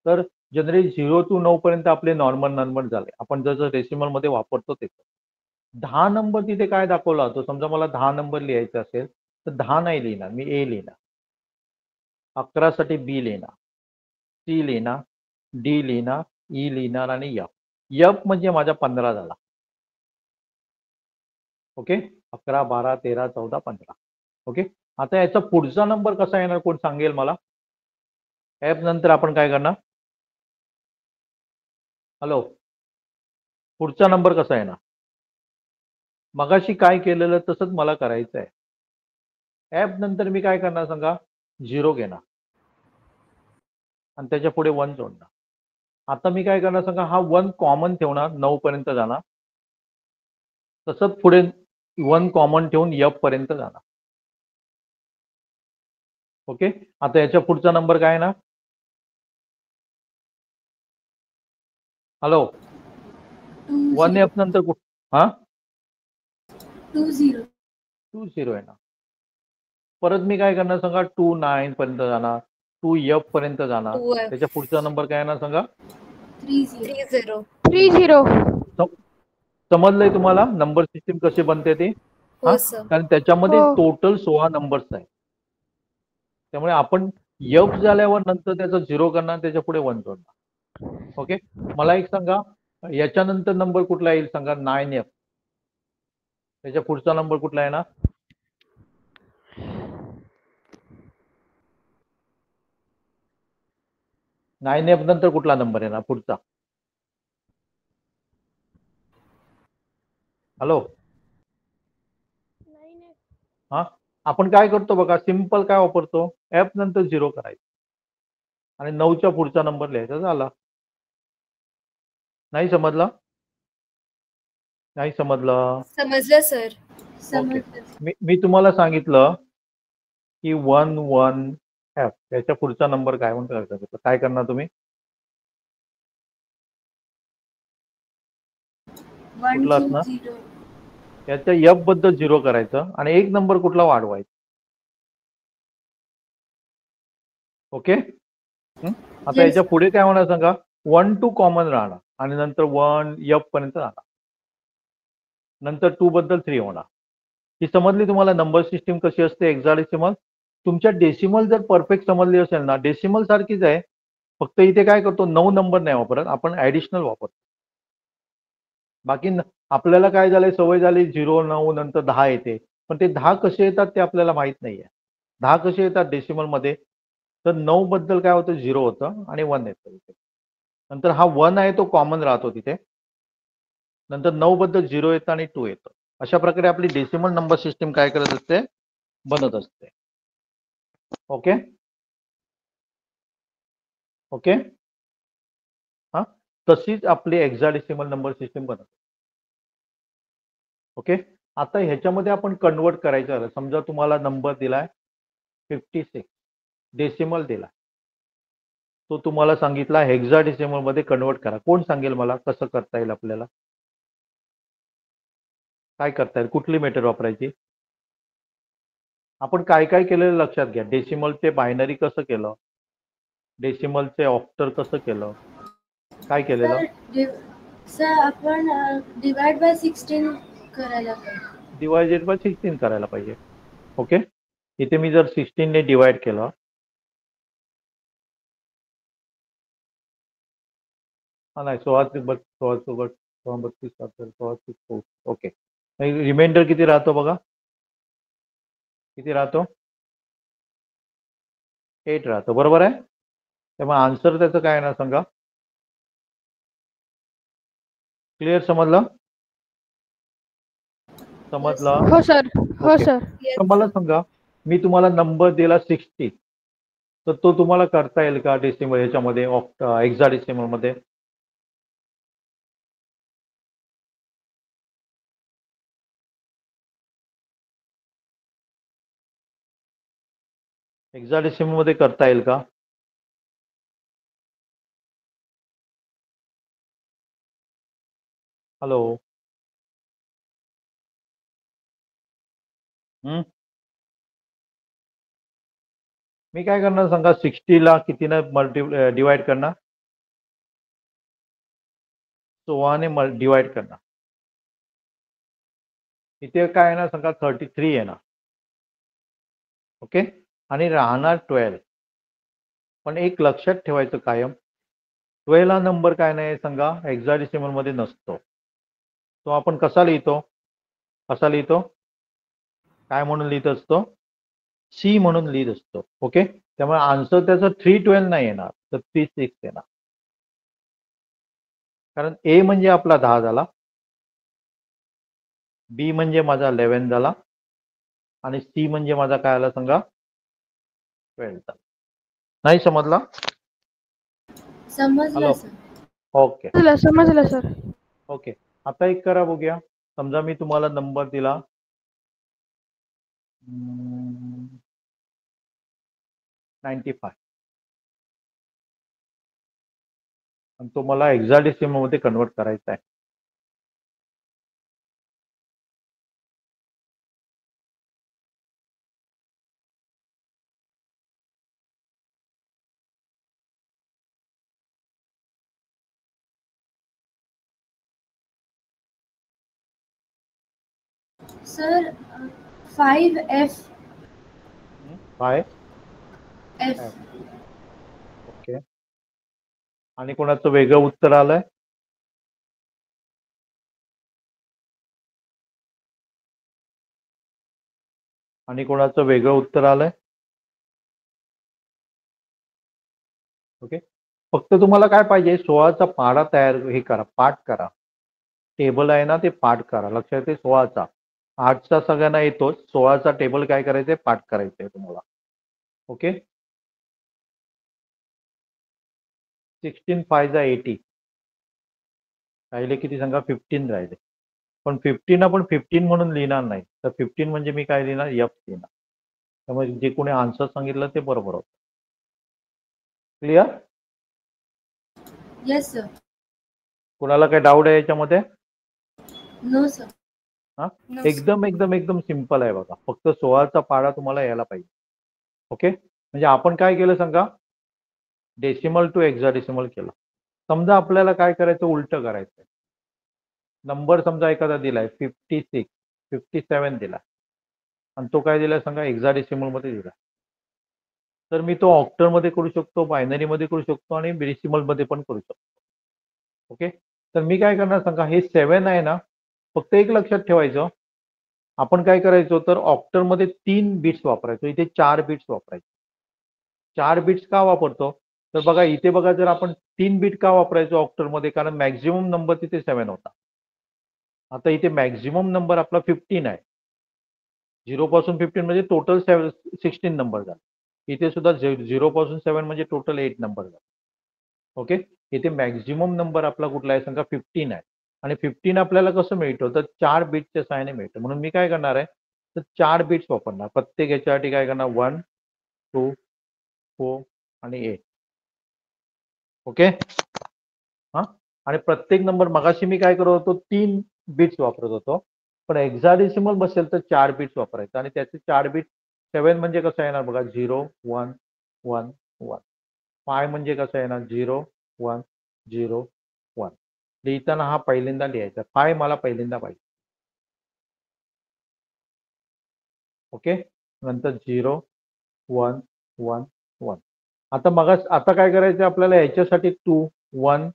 Speaker 1: तर जनरली 0 to 9 पर्यंत आपले नॉर्मल नंबर झाले, आपण जसं डेसिमल मध्ये वापरतो ते. 10 नंबर तिथे काय दाखवला होतो, समजा मला 10 नंबर लिहायचा असेल तर 10 नाही लिहिणार, मी ए लिहिणार, 11 साठी बी लिहिणार, सी लिहिणार, डी लिहिणार, ई लिहिणार आणि एफ. एफ म्हणजे माझा 15 झाला. ओके, 11, 12, 13, 14, 15. ओके, आता याचा पुढचा नंबर कसा येणार, कोण सांगेल मला? एफ नंतर आपण काय करणार? हॅलो, पुढचा नंबर कसा येणार? मगाशी काय केलेलं तसंच मला करायचं आहे. एफ नंतर मी काय करणार सांगा, 0 घेणार आणि त्याच्या पुढे 1 जोडणार. आता मी काय करणार सांगा, हा 1 कॉमन ठेवणार, 9 पर्यंत जाणार, तसंच पुढे 1 कॉमन ठेवून एफ पर्यंत जाणार. ओके, आता याच्या पुढचा नंबर काय ना? हॅलो, 1 एफ नंतर हा
Speaker 3: 20.
Speaker 1: 20 आहे ना. परत मी काय करणार सांगा, 29 पर्यंत जाणार, 2 एफ पर्यंत जाणार,
Speaker 2: 2F.
Speaker 1: त्याच्या पुढचा नंबर काय येणार सांगा?
Speaker 3: 30.
Speaker 2: 30.
Speaker 4: 30.
Speaker 1: समजलंय तुम्हाला नंबर सिस्टीम कशी बनते ते? हा,
Speaker 2: हो सर.
Speaker 1: कारण त्याच्यामध्ये
Speaker 4: हो.
Speaker 1: टोटल 16 नंबर्स आहे. त्यामुळे आपण एफ झाल्यावर नंतर त्याचा 0 करणार, त्याच्या पुढे 1 जोडणार. ओके, मला एक सांगा, याच्यानंतर नंबर कुठला येईल सांगा? 9F. त्याच्या पुढचा नंबर कुठला आहे ना? 9F नंतर कुठला नंबर आहे ना पुढचा? हॅलो, हा, आपण काय करतो बघा, सिंपल काय वापरतो, एफ नंतर 0 करायचं आणि 9च्या पुढचा नंबर लिहायचा, झाला. नाही समजलं? नाही समजलं?
Speaker 2: समजलं सर.
Speaker 3: समजलं.
Speaker 1: मी तुम्हाला सांगितलं की 11F याच्या पुढचा नंबर काय म्हणतो, काय करणार तुम्ही?
Speaker 3: 1
Speaker 1: कुठला
Speaker 3: 2
Speaker 1: असणार?
Speaker 3: 0.
Speaker 1: याच्या एफ बद्दल 0 करायचं आणि एक नंबर कुठला वाढवायचा. ओके, आता
Speaker 3: Yes.
Speaker 1: याच्या पुढे काय होणार सांगा, 1 2 कॉमन राहणार आणि नंतर 1 एफ पर्यंत राहणार, नंतर 2 बद्दल 3 होणार. ही समजली तुम्हाला नंबर सिस्टीम कशी असते हेक्साडेसिमल? तुमच्या डेसिमल जर परफेक्ट समजली असेल ना, डेसिमल सारखीच आहे, फक्त इथे काय करतो, 9 नंबर नाही वापरत आपण, ऍडिशनल वापरतो. बाकी आपल्याला काय झालंय, सवय झाली 0 9 नंतर 10 येते, पण ते 10 कसे येतात ते आपल्याला माहित नाहीये. 10 कसे येतात डेसिमल मध्ये, तर 9 बद्दल काय होतं, 0 होतं आणि 1 येतं इथे. नंतर हा 1 आहे तो कॉमन राहतो तिथे, नंतर 9 बद्दल 0 येतं आणि 2 येतं. अशा प्रकारे आपली डेसिमल नंबर सिस्टीम काय करत असते, बनत असते. ओके ओके, हा, तशीच आपली हेक्साडेसिमल नंबर सिस्टीम बनत. ओके, आता ह्याच्यामध्ये आपण कन्वर्ट करायचं आहे. समजा तुम्हाला नंबर दिलाय 56, डेसिमल दिलाय, तो तुम्हाला सांगितला हेक्साडेसिमल मध्ये कन्वर्ट करा. कोण सांगेल मला कसं करता येईल आपल्याला? काय करता येईल, कुठली मेथड वापरायची? आपण काय काय केलेलं लक्षात घ्या. डेसिमलचे बायनरी कसं केलं, डेसिमलचे ऑक्टर कसं केलं, काय केलेलं?
Speaker 3: सर आपण डिवाइड बाय 16 करायला पाहिजे.
Speaker 1: डिवायडेड बाय 16 करायला पाहिजे. ओके, इथे मी जर 16 ने डिवाइड केलं, हा नाही 16 32 16 32 16 32 ओके, रिमाइंडर किती राहतो बघा, किती राहतो? 8 राहतो, बरोबर आहे. त्यामुळे आन्सर त्याचं काय ना सांगा. क्लिअर, समजलं? समजलं?
Speaker 4: हो सर. हो
Speaker 1: ओके.
Speaker 4: सर.
Speaker 1: तर मला सांगा, मी तुम्हाला नंबर दिला 60, तर तो तुम्हाला करता येईल का डेसिमल ह्याच्यामध्ये, हेक्साडेसिमल मध्ये? हेक्साडेसिमल मध्ये करता येईल का? हॅलो. मी काय करणार सांगा, 60ला कितीनं डिवाइड करणार? 16ने डिवाइड करणार. इथे काय येणार सांगा, 33 येणार. ओके. आणि राहणार 12. पण एक लक्षात ठेवायचं कायम, 12 हा नंबर काय नाही सांगा, हेक्साडेसिमल मध्ये नसतो. तो आपण कसा लिहितो? कसा लिहितो? काय म्हणून लिहित असतो? सी म्हणून लिहित असतो. ओके. त्यामुळे आन्सर त्याचं 312 नाही येणार, तर 36 येणार. कारण ए म्हणजे आपला 10 झाला, बी म्हणजे माझा 11 झाला, आणि सी म्हणजे माझा काय आला सांगा, 12 झाला. नाही समजला?
Speaker 3: समजलं
Speaker 1: हॅलो.
Speaker 3: सर.
Speaker 1: ओके.
Speaker 4: समजलं सर.
Speaker 1: ओके. आता एक करा बघूया. समजा मी तुम्हाला नंबर दिला 95, आणि तो मला हेक्साडेसिमल मध्ये कन्वर्ट करायचा आहे.
Speaker 3: Sir 5F.
Speaker 1: 5F. ओके. आणि कोणाचं वेगळं उत्तर आलंय? आणि कोणाचं वेगळं उत्तर आलंय? ओके. फक्त तुम्हाला काय पाहिजे, 16चा पाढा तयार हे करा, पाठ करा. टेबल आहे ना ते पाठ करा. लक्षात येते, 16चा. 8चा सगळ्यांना येतोच, 16चा टेबल काय करायचंय, पाठ करायचंय तुम्हाला. ओके. 16 5 80. राहिले किती सांगा, 15 राहिले. पण 15 आपण 15 म्हणून लिहिणार नाही, तर 15 म्हणजे मी काय लिहिणार, एफ लिहिणार. त्यामुळे जे कोणी आन्सर सांगितलं ते बरोबर होतं. क्लिअर?
Speaker 3: Yes sir.
Speaker 1: कुणाला काही डाऊट आहे याच्यामध्ये?
Speaker 3: No sir.
Speaker 1: हा,
Speaker 2: No,
Speaker 1: एकदम एकदम एकदम सिंपल आहे बघा. फक्त 16चा पाढा तुम्हाला यायला पाहिजे. ओके. म्हणजे आपण काय केलं सांगा, डेसिमल टू हेक्साडेसिमल केलं. समजा आपल्याला काय करायचं, उलट करायचं. नंबर समजा एखादा दिलाय 56, 57 दिला, आणि तो काय दिलाय सांगा, हेक्साडेसिमल मध्ये दिला. तर मी तो ऑक्टल मध्ये करू शकतो, बायनरी मध्ये करू शकतो, आणि डेसिमल मध्ये पण करू शकतो. ओके. तर मी काय करणार सांगा, हे 7 आहे ना, फक्त एक लक्षात ठेवायचं, आपण काय करायचो, तर ऑक्टल मध्ये 3 बिट्स वापरायचो, इथे 4 बिट्स वापरायचो. 4 बिट्स का वापरतो, तर बघा इथे बघा, जर आपण 3 बिट का वापरायचो ऑक्टल मध्ये, कारण मॅक्झिमम नंबर तिथे 7 होता. आता इथे मॅक्झिमम नंबर आपला 15 आहे. 0 पासून 15 म्हणजे टोटल 16 नंबर झाला. इथे सुद्धा 0 पासून 7 म्हणजे टोटल 8 नंबर झाला. ओके. इथे मॅक्झिमम नंबर आपला कुठला आहे सांगा, 15 आहे. आणि 15 आपल्याला कसं मिळतं, तर 4 बिटच्या सहाय्याने मिळतं. म्हणून मी काय करणार आहे, तर 4 बिट्स वापरणार. प्रत्येक याच्यासाठी काय करणार, 1 2 4 आणि 8. ओके. हा, आणि प्रत्येक नंबर, मगाशी मी काय करत होतो, 3 बिट्स वापरत होतो, पण हेक्साडेसिमल बसेल तर 4 बिट्स वापरायचं. आणि त्याचे 4 बिट, 7 म्हणजे कसं येणार बघा, 0 1 1 1. 5 म्हणजे कसं येणार, 0 1 0 1. लिहिताना हा पहिल्यांदा लिहायचा, 5 मला पहिल्यांदा पाहिजे. ओके. नंतर 0 1 1 1. आता काय करायचं आपल्याला, याच्यासाठी 2 1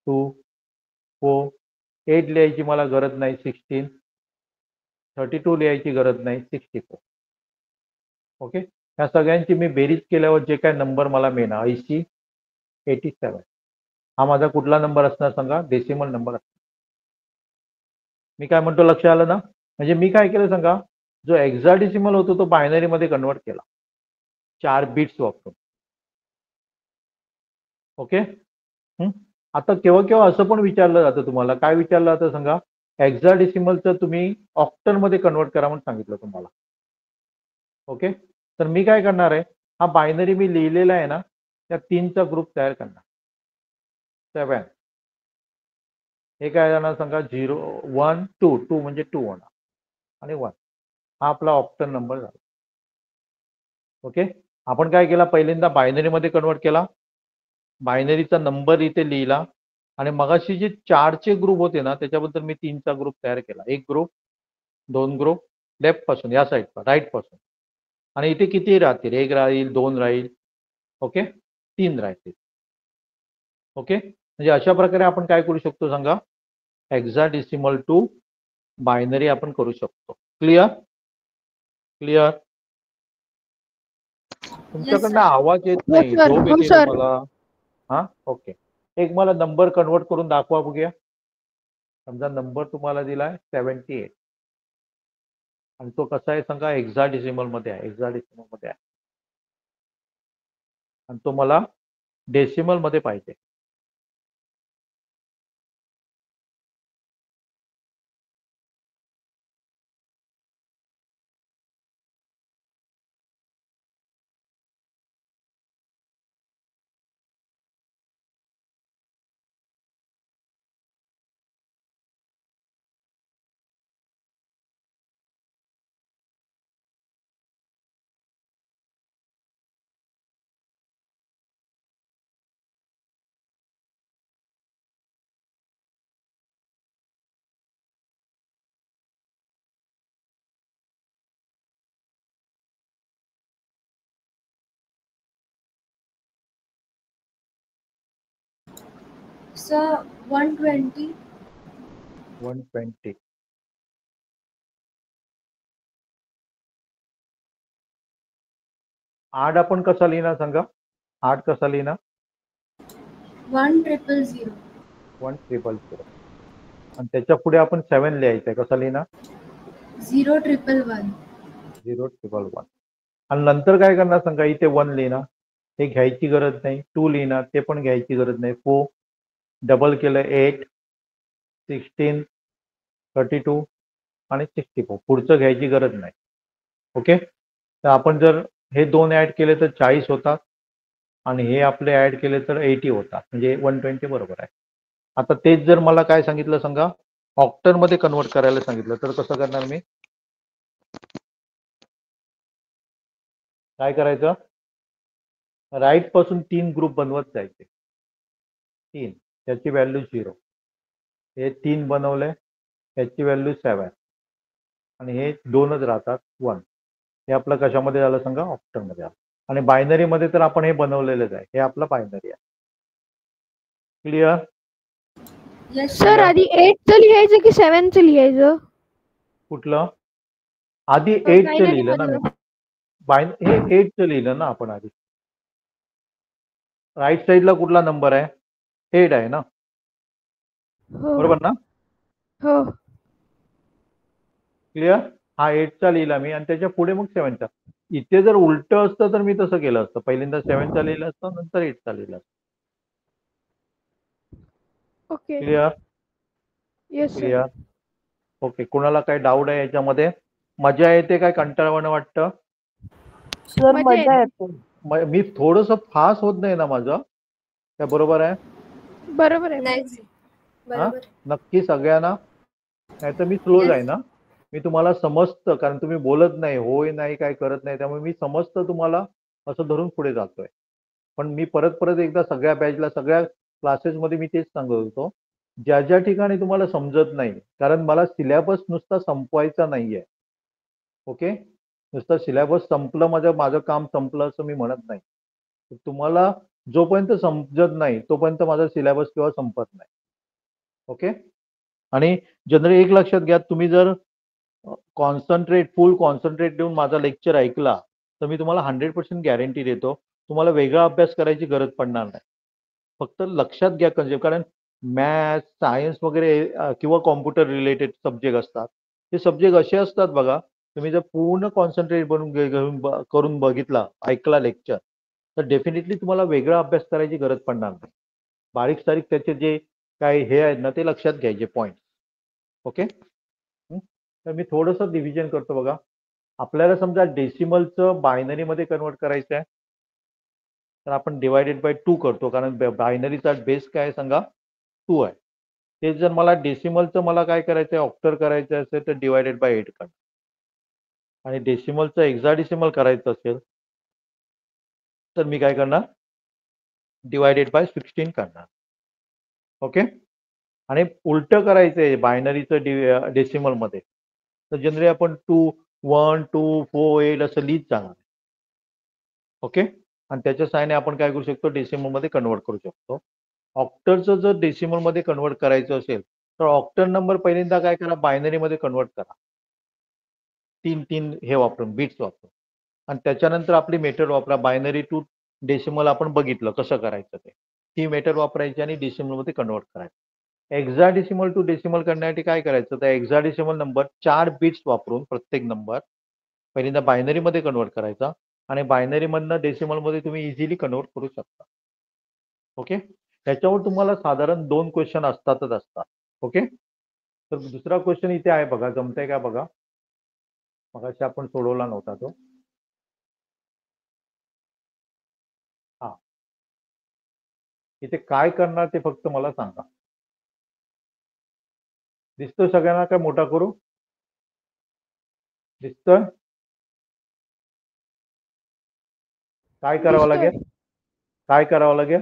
Speaker 1: 2 4 8 लिहायची मला गरज नाही, 16 32 लिहायची गरज नाही, 64. ओके, ह्या सगळ्यांची मी बेरीज केल्यावर जे काय नंबर मला मिळणार 80, 87, हा माझा कुठला नंबर असणार सांगा? डेसिमल नंबर असणार. मी काय म्हणतो लक्ष आलं ना? म्हणजे मी काय केलं सांगा, जो हेक्साडेसिमल होतो तो बायनरी मध्ये कन्वर्ट केला 4 बिट्स वापरून. ओके, आता केव्हा केव्हा असं पण विचारलं जातं तुम्हाला, काय विचारलं जातं सांगा? हेक्साडेसिमलचं तुम्ही ऑक्टल मध्ये कन्वर्ट करा म्हणून सांगितलं तुम्हाला. ओके, तर मी काय करणार आहे, हा बायनरी मी लिहिलेला आहे ना, त्या 3चा ग्रुप तयार करणार. 7 हे काय जाणार सांगा? 0 1 2 2 म्हणजे 2 होणार आणि 1 हा आपला ऑक्टल नंबर झाला. ओके, आपण काय केला, पहिल्यांदा बायनरी मध्ये कन्वर्ट केला, बायनरीचा नंबर इथे लिहिला आणि मगाशी जे 4चे ग्रुप होते ना, त्याच्याबद्दल मी 3चा ग्रुप तयार केला. एक ग्रुप, 2 ग्रुप लेफ्ट पासून या साईड राईट पासून, आणि इथे किती राहतील? 1 राहील, 2 राहील, ओके, 3 राहतील. ओके, म्हणजे अशा प्रकारे आपण काय करू शकतो सांगा? हेक्साडेसिमल टू बायनरी आपण करू शकतो. क्लिअर? क्लिअर? तुमच्याकडनं आवाज येत नाही,
Speaker 4: sir.
Speaker 1: झोप
Speaker 4: हो,
Speaker 1: येते
Speaker 4: sir.
Speaker 1: तुम्हाला? हा, ओके. एक मला नंबर कन्वर्ट करून दाखवा बघूया. समजा नंबर तुम्हाला दिलाय 78 आणि तो कसा आहे सांगा? हेक्साडेसिमल मध्ये आहे, हेक्साडेसिमल मध्ये आहे आणि तो मला डेसिमल मध्ये पाहिजे.
Speaker 3: Sir, 120.
Speaker 1: 120. आठ आपण कसा लिहिणार सांगा? 8 कसा लिहिणार?
Speaker 3: 1000.
Speaker 1: 1000 आणि त्याच्या पुढे आपण 7 लिहायचंय, कसा लिहिणार?
Speaker 3: 0111.
Speaker 1: 0111 आणि नंतर काय करणार सांगा? इथे 1 लिहिणार, हे घ्यायची गरज नाही. 2 लिहिणार, ते पण घ्यायची गरज नाही. 4 डबल केलं 8, 16, 32 आणि 64, पुढचं घ्यायची गरज नाही. ओके, तर आपण जर हे 2 ऍड केले तर 40 होतात आणि हे आपले ऍड केले तर 80 होतात, म्हणजे 120 बरोबर आहे. आता तेच जर मला काय सांगितलं सांगा? ऑक्टल मध्ये कन्वर्ट करायला सांगितलं तर कसं करणार मी? काय करायचं? राईट पासून 3 ग्रुप बनवत जायचे. 3, त्याची व्हॅल्यू 0, हे 3 बनवले, त्याची व्हॅल्यू 7 आणि हे 2च राहतात 1. हे आपलं कशामध्ये झालं सांगा? ऑक्टल मध्ये आलं. आणि बायनरी मध्ये तर आपण हे बनवलेलंच आहे, हे आपलं बायनरी आहे. क्लिअर?
Speaker 3: Yes,
Speaker 4: सर आधी 8चं लिहायचं की 7चं लिहायचं?
Speaker 1: कुठलं? आधी 8चं
Speaker 4: binary
Speaker 1: लिहिलं ना मी.
Speaker 4: मधलं.
Speaker 1: हे 8चं लिहिलं ना आपण आधी. राईट साईडला कुठला नंबर आहे? 8 आहे ना,
Speaker 4: हो
Speaker 1: बरोबर ना?
Speaker 4: हो.
Speaker 1: क्लिअर? हा 8चा लिहिला मी आणि त्याच्या पुढे मग 7चा. इथे जर उलट असतं तर मी तसं केलं असतं, पहिल्यांदा 7चा लिहिलं असतं, नंतर 8चा लिहिलं असतं.
Speaker 4: Okay.
Speaker 1: Clear?
Speaker 4: Yes sir.
Speaker 1: Clear? Okay, कुणाला काही डाऊट आहे याच्यामध्ये? मजा येते काय कंटाळवाणं वाटतं?
Speaker 5: सर
Speaker 4: मजा
Speaker 5: मजा
Speaker 4: येते.
Speaker 5: येते.
Speaker 1: मी थोडस फास्ट होत नाही ना माझं? काय बरोबर आहे?
Speaker 4: बरोबर आहे.
Speaker 2: नाही
Speaker 1: हा,
Speaker 2: बरोबर.
Speaker 1: नक्की सगळ्यांना? नाही तर मी स्लो
Speaker 3: Yes.
Speaker 1: आहे ना? मी तुम्हाला समजतं, कारण तुम्ही बोलत नाही, होय नाही काय करत नाही, त्यामुळे मी समजतं तुम्हाला, असं धरून पुढे जातोय. पण मी परत परत एकदा सगळ्या बॅचला, सगळ्या क्लासेसमध्ये मी तेच सांगत होतो, ज्या ज्या ठिकाणी तुम्हाला समजत नाही, कारण मला सिलेबस नुसता संपवायचा नाहीये. ओके, नुसतं सिलेबस संपलं माझं काम संपलं असं मी म्हणत नाही. तुम्हाला जोपर्यंत समजत नाही तोपर्यंत माझा सिलेबस किंवा संपत नाही. ओके, आणि जनरली एक लक्षात घ्या, तुम्ही जर फुल कॉन्सन्ट्रेट देऊन माझा लेक्चर ऐकला तर मी तुम्हाला 100% गॅरंटी देतो तुम्हाला वेगळा अभ्यास करायची गरज पडणार नाही. फक्त लक्षात घ्या कन्सेप्ट, कारण मॅथ्स सायन्स वगैरे किंवा कॉम्प्युटर रिलेटेड सब्जेक्ट असतात. ते सब्जेक्ट असे असतात बघा, तुम्ही जर पूर्ण कॉन्सन्ट्रेट करून बघितला, ऐकला लेक्चर, तर डेफिनेटली तुम्हाला वेगळा अभ्यास करायची गरज पडणार नाही. बारीक सारीक त्याचे जे काही हे आहेत ना ते लक्षात घ्यायचे पॉईंट. ओके. तर मी थोडंसं डिव्हिजन करतो बघा. आपल्याला समजा डेसिमलचं बायनरीमध्ये कन्वर्ट करायचं आहे तर आपण डिवायडेड बाय 2 करतो, कारण बायनरीचा बेस काय आहे सांगा, 2 आहे. ते जर मला डेसिमलचं मला काय करायचं आहे, ऑक्टर करायचं असेल तर डिवायडेड बाय 8 करणार, आणि डेसिमलचं हेक्साडेसिमल करायचं असेल तर मी काय करणार, डिवायडेड बाय 16 करणार. ओके. आणि उलटं करायचं आहे बायनरीचं डेसिमलमध्ये तर जनरली आपण 2 1 2 4 8 असं लिहित जाणार. ओके. आणि त्याच्या सहाय्याने आपण काय करू शकतो, डेसिमलमध्ये कन्वर्ट करू शकतो. ऑक्टरचं जर डेसिमलमध्ये कन्वर्ट करायचं असेल तर ऑक्टर नंबर पहिल्यांदा काय करा, बायनरीमध्ये कन्वर्ट करा, 3 हे वापरून, बिट्स वापरून, आणि त्याच्यानंतर आपली मेथड वापरा. बायनरी टू डेसिमल आपण बघितलं कसं करायचं ते, ती मेथड वापरायची आणि डेसिमलमध्ये कन्वर्ट करायचं. हेक्साडेसिमल टू डेसिमल करण्यासाठी काय करायचं, तर हेक्साडेसिमल नंबर 4 बिट्स वापरून प्रत्येक नंबर पहिल्यांदा बायनरीमध्ये कन्वर्ट करायचा, आणि बायनरीमधनं डेसिमलमध्ये तुम्ही इझिली कन्वर्ट करू शकता. ओके. त्याच्यावर तुम्हाला साधारण 2 क्वेश्चन असतातच असतात. ओके. तर दुसरा क्वेश्चन इथे आहे बघा, जमतंय का बघा, मगाशी आपण सोडवला नव्हता तो. हा, इथे काय करणार ते फक्त मला सांगा. दिसतोय सगळ्यांना, काय मोठा करू, दिसतोय? काय करावं
Speaker 4: दिसतोय.
Speaker 1: लागेल, काय करावं लागेल?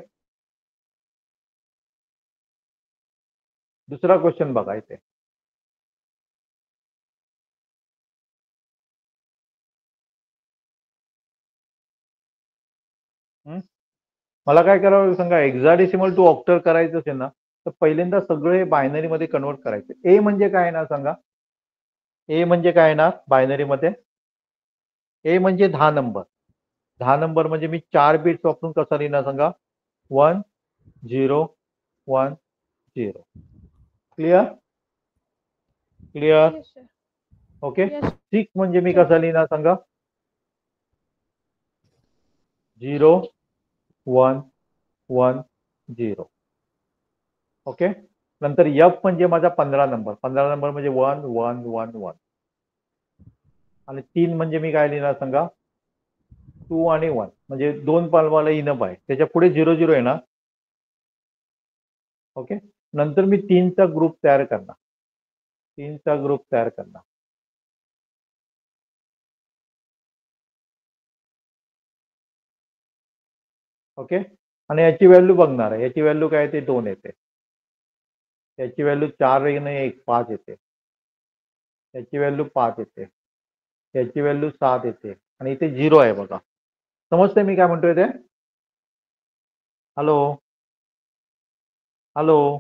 Speaker 1: दुसरा क्वेश्चन बघा इथे. मला काय करावं लागेल सांगा, हेक्साडेसिमल टू ऑक्टर करायचं असेल ना तर पहिल्यांदा सगळे बायनरीमध्ये कन्वर्ट करायचे. ए म्हणजे काय ना सांगा, ए म्हणजे काय ना बायनरीमध्ये, ए म्हणजे 10 नंबर. 10 नंबर म्हणजे मी 4 बिट्स वापरून कसा लिहिणार सांगा, 1 0 1 0. Clear, clear.
Speaker 4: Yes sir.
Speaker 1: Okay.
Speaker 4: Yes
Speaker 1: 6 म्हणजे मी
Speaker 4: सर.
Speaker 1: कसा लिहिणार सांगा, 0 1 1 0. ओके. नंतर एफ म्हणजे माझा 15 नंबर, 15 नंबर म्हणजे 1 1 1 1. आणि 3 म्हणजे मी काय लिहिणार सांगा, 2 आणि 1, म्हणजे 2 पालवाला इनफ आहे, त्याच्या पुढे 0 0 येणार. ओके. नंतर मी 3चा ग्रुप तयार करणार, 3चा ग्रुप तयार करणार. ओके. आणि याची व्हॅल्यू बघणार आहे, याची व्हॅल्यू काय येते, 2 येते. याची व्हॅल्यू 4 नाही 1 5 येते. याची व्हॅल्यू 5 येते. याची व्हॅल्यू 7 येते. आणि इथे 0 आहे बघा. समजते मी काय म्हणतोय ते? Hello hello.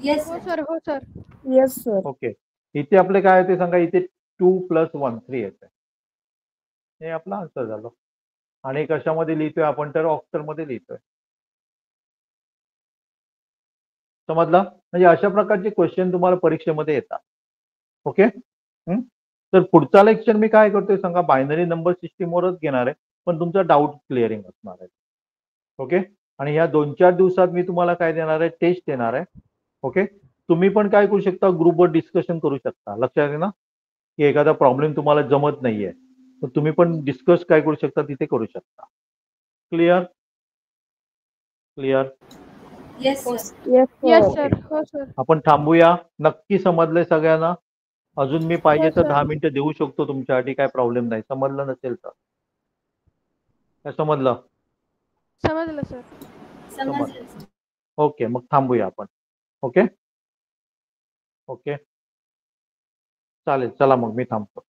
Speaker 3: येस
Speaker 4: हो
Speaker 3: सर.
Speaker 4: सर. हो सर.
Speaker 5: Yes sir.
Speaker 1: ओके. इथे आपले काय होते सांगा, इथे 2 + 1 3 येते. हे आपला आन्सर झालं. आणि कशामध्ये लिहितोय आपण, तर ऑक्टरमध्ये लिहितोय. समजलं? म्हणजे अशा प्रकारचे क्वेश्चन तुम्हाला परीक्षेमध्ये येतात. ओके. तर पुढचा लेक्चर मी काय करतोय सांगा, बायनरी नंबर सिस्टीमवरच घेणार आहे, पण तुमचा डाऊट क्लिअरिंग असणार आहे. ओके. आणि ह्या 2-4 दिवसात मी तुम्हाला काय देणार आहे, टेस्ट देणार आहे. ओके. तुम्ही पण काय करू शकता, ग्रुपवर डिस्कशन करू शकता. लक्षात आहे ना, की एखादा प्रॉब्लेम तुम्हाला जमत नाहीये तर तुम्ही पण डिस्कस काय करू शकता, तिथे करू शकता. Clear, clear.
Speaker 3: Yes sir.
Speaker 5: Yes
Speaker 4: yes
Speaker 5: sir.
Speaker 4: Sir. हो सर.
Speaker 1: आपण थांबूया. नक्की समजलंय सगळ्यांना? अजून मी पाहिजे
Speaker 4: हो
Speaker 1: तर
Speaker 4: सर.
Speaker 1: 10 मिनिटं देऊ शकतो तुमच्यासाठी, काय प्रॉब्लेम नाही. समजलं नसेल तर काय समजलं?
Speaker 4: समजलं सर.
Speaker 3: समजलं सर.
Speaker 1: ओके. मग थांबूया आपण. ओके ओके चालेल. चला मग मी थांबतो.